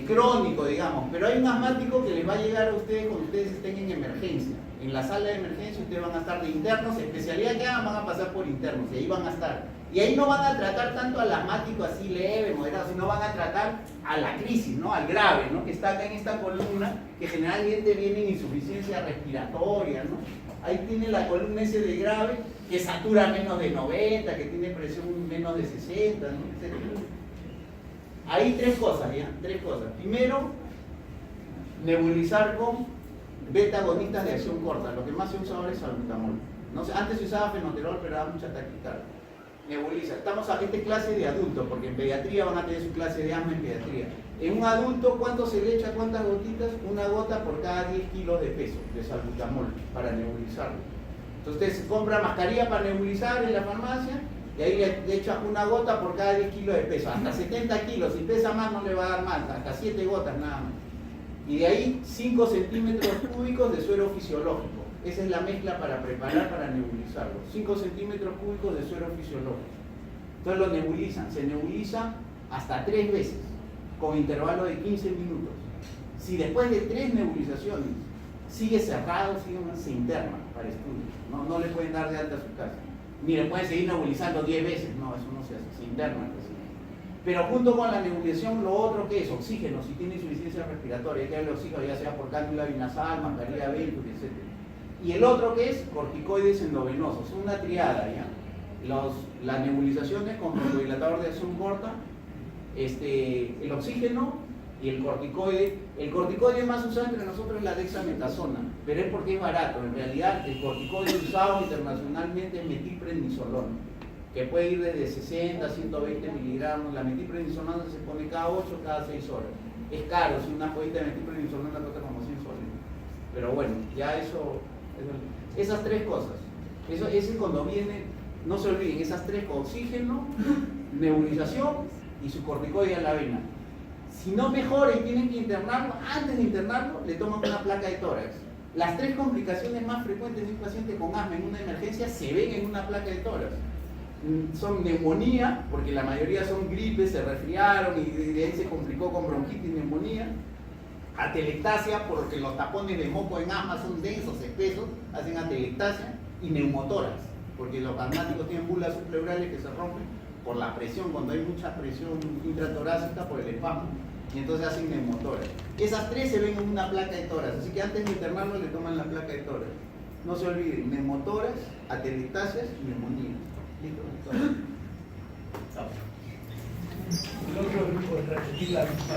Speaker 1: crónico, digamos, pero hay un asmático que les va a llegar a ustedes cuando ustedes estén en emergencia. En la sala de emergencia ustedes van a estar de internos, especialidad que hagan van a pasar por internos y ahí van a estar. Y ahí no van a tratar tanto al asmático así leve, moderado, sino van a tratar a la crisis, ¿no? Al grave, ¿no? Que está acá en esta columna, que generalmente viene en insuficiencia respiratoria, ¿no? Ahí tiene la columna ese de grave, que satura menos de 90, que tiene presión menos de 60, ¿no? Ahí 3 cosas, ¿ya? 3 cosas. Primero, nebulizar con beta-agonistas de acción corta. Lo que más se usa ahora es salbutamol. No sé, antes se usaba fenoterol, pero da mucha taquicardia. Nebuliza. Estamos a esta clase de adultos, porque en pediatría van a tener su clase de asma en pediatría. En un adulto, ¿cuánto se le echa? ¿Cuántas gotitas? Una gota por cada 10 kilos de peso de salbutamol para nebulizarlo. Entonces usted se compra mascarilla para nebulizar en la farmacia y ahí le echa una gota por cada 10 kilos de peso. Hasta 70 kilos, si pesa más no le va a dar más, hasta 7 gotas nada más. Y de ahí 5 centímetros cúbicos de suero fisiológico. Esa es la mezcla para preparar para nebulizarlo. 5 centímetros cúbicos de suero fisiológico. Entonces lo nebulizan. Se nebuliza hasta 3 veces, con intervalo de 15 minutos. Si después de 3 nebulizaciones sigue cerrado, se interna para estudio. No le pueden dar de alta a su casa. Ni le pueden seguir nebulizando 10 veces. No, eso no se hace. Se interna. Pero junto con la nebulización, lo otro que es oxígeno, si tiene insuficiencia respiratoria, hay que darle oxígeno, ya sea por cánula binasal, mascarilla Venturi, etc. Y el otro que es corticoides endovenosos, una triada, ¿ya? Las nebulizaciones con broncodilatador de acción corta, el oxígeno y el corticoide. El corticoide más usado entre nosotros es la dexametasona, pero es porque es barato. En realidad, el corticoide usado internacionalmente es metilprednisolona, que puede ir desde 60 a 120 miligramos. La metilprednisolona se pone cada 8 o cada 6 horas. Es caro, si una joyita de metilprednisolona cuesta como 100 soles. Pero bueno, ya esas tres cosas. Ese cuando viene, no se olviden, esas tres: oxígeno, nebulización y su corticoide a la vena. Si no mejora y tienen que internarlo, antes de internarlo le toman una placa de tórax. Las tres complicaciones más frecuentes de un paciente con asma en una emergencia se ven en una placa de tórax. Son neumonía, porque la mayoría son gripes, se resfriaron y de ahí se complicó con bronquitis y neumonía. Atelectasia, porque los tapones de moco en asma son densos, espesos, hacen atelectasia. Y neumotórax, porque los asmáticos tienen bulas subpleurales que se rompen por la presión, cuando hay mucha presión intratorácica por el espasmo, y entonces hacen neumotórax. Esas tres se ven en una placa de tórax, así que antes de internarlo le toman la placa de tórax. No se olviden, neumotórax, atelectasias y neumonía. ¿Listo?
Speaker 3: El otro grupo es repetir la misma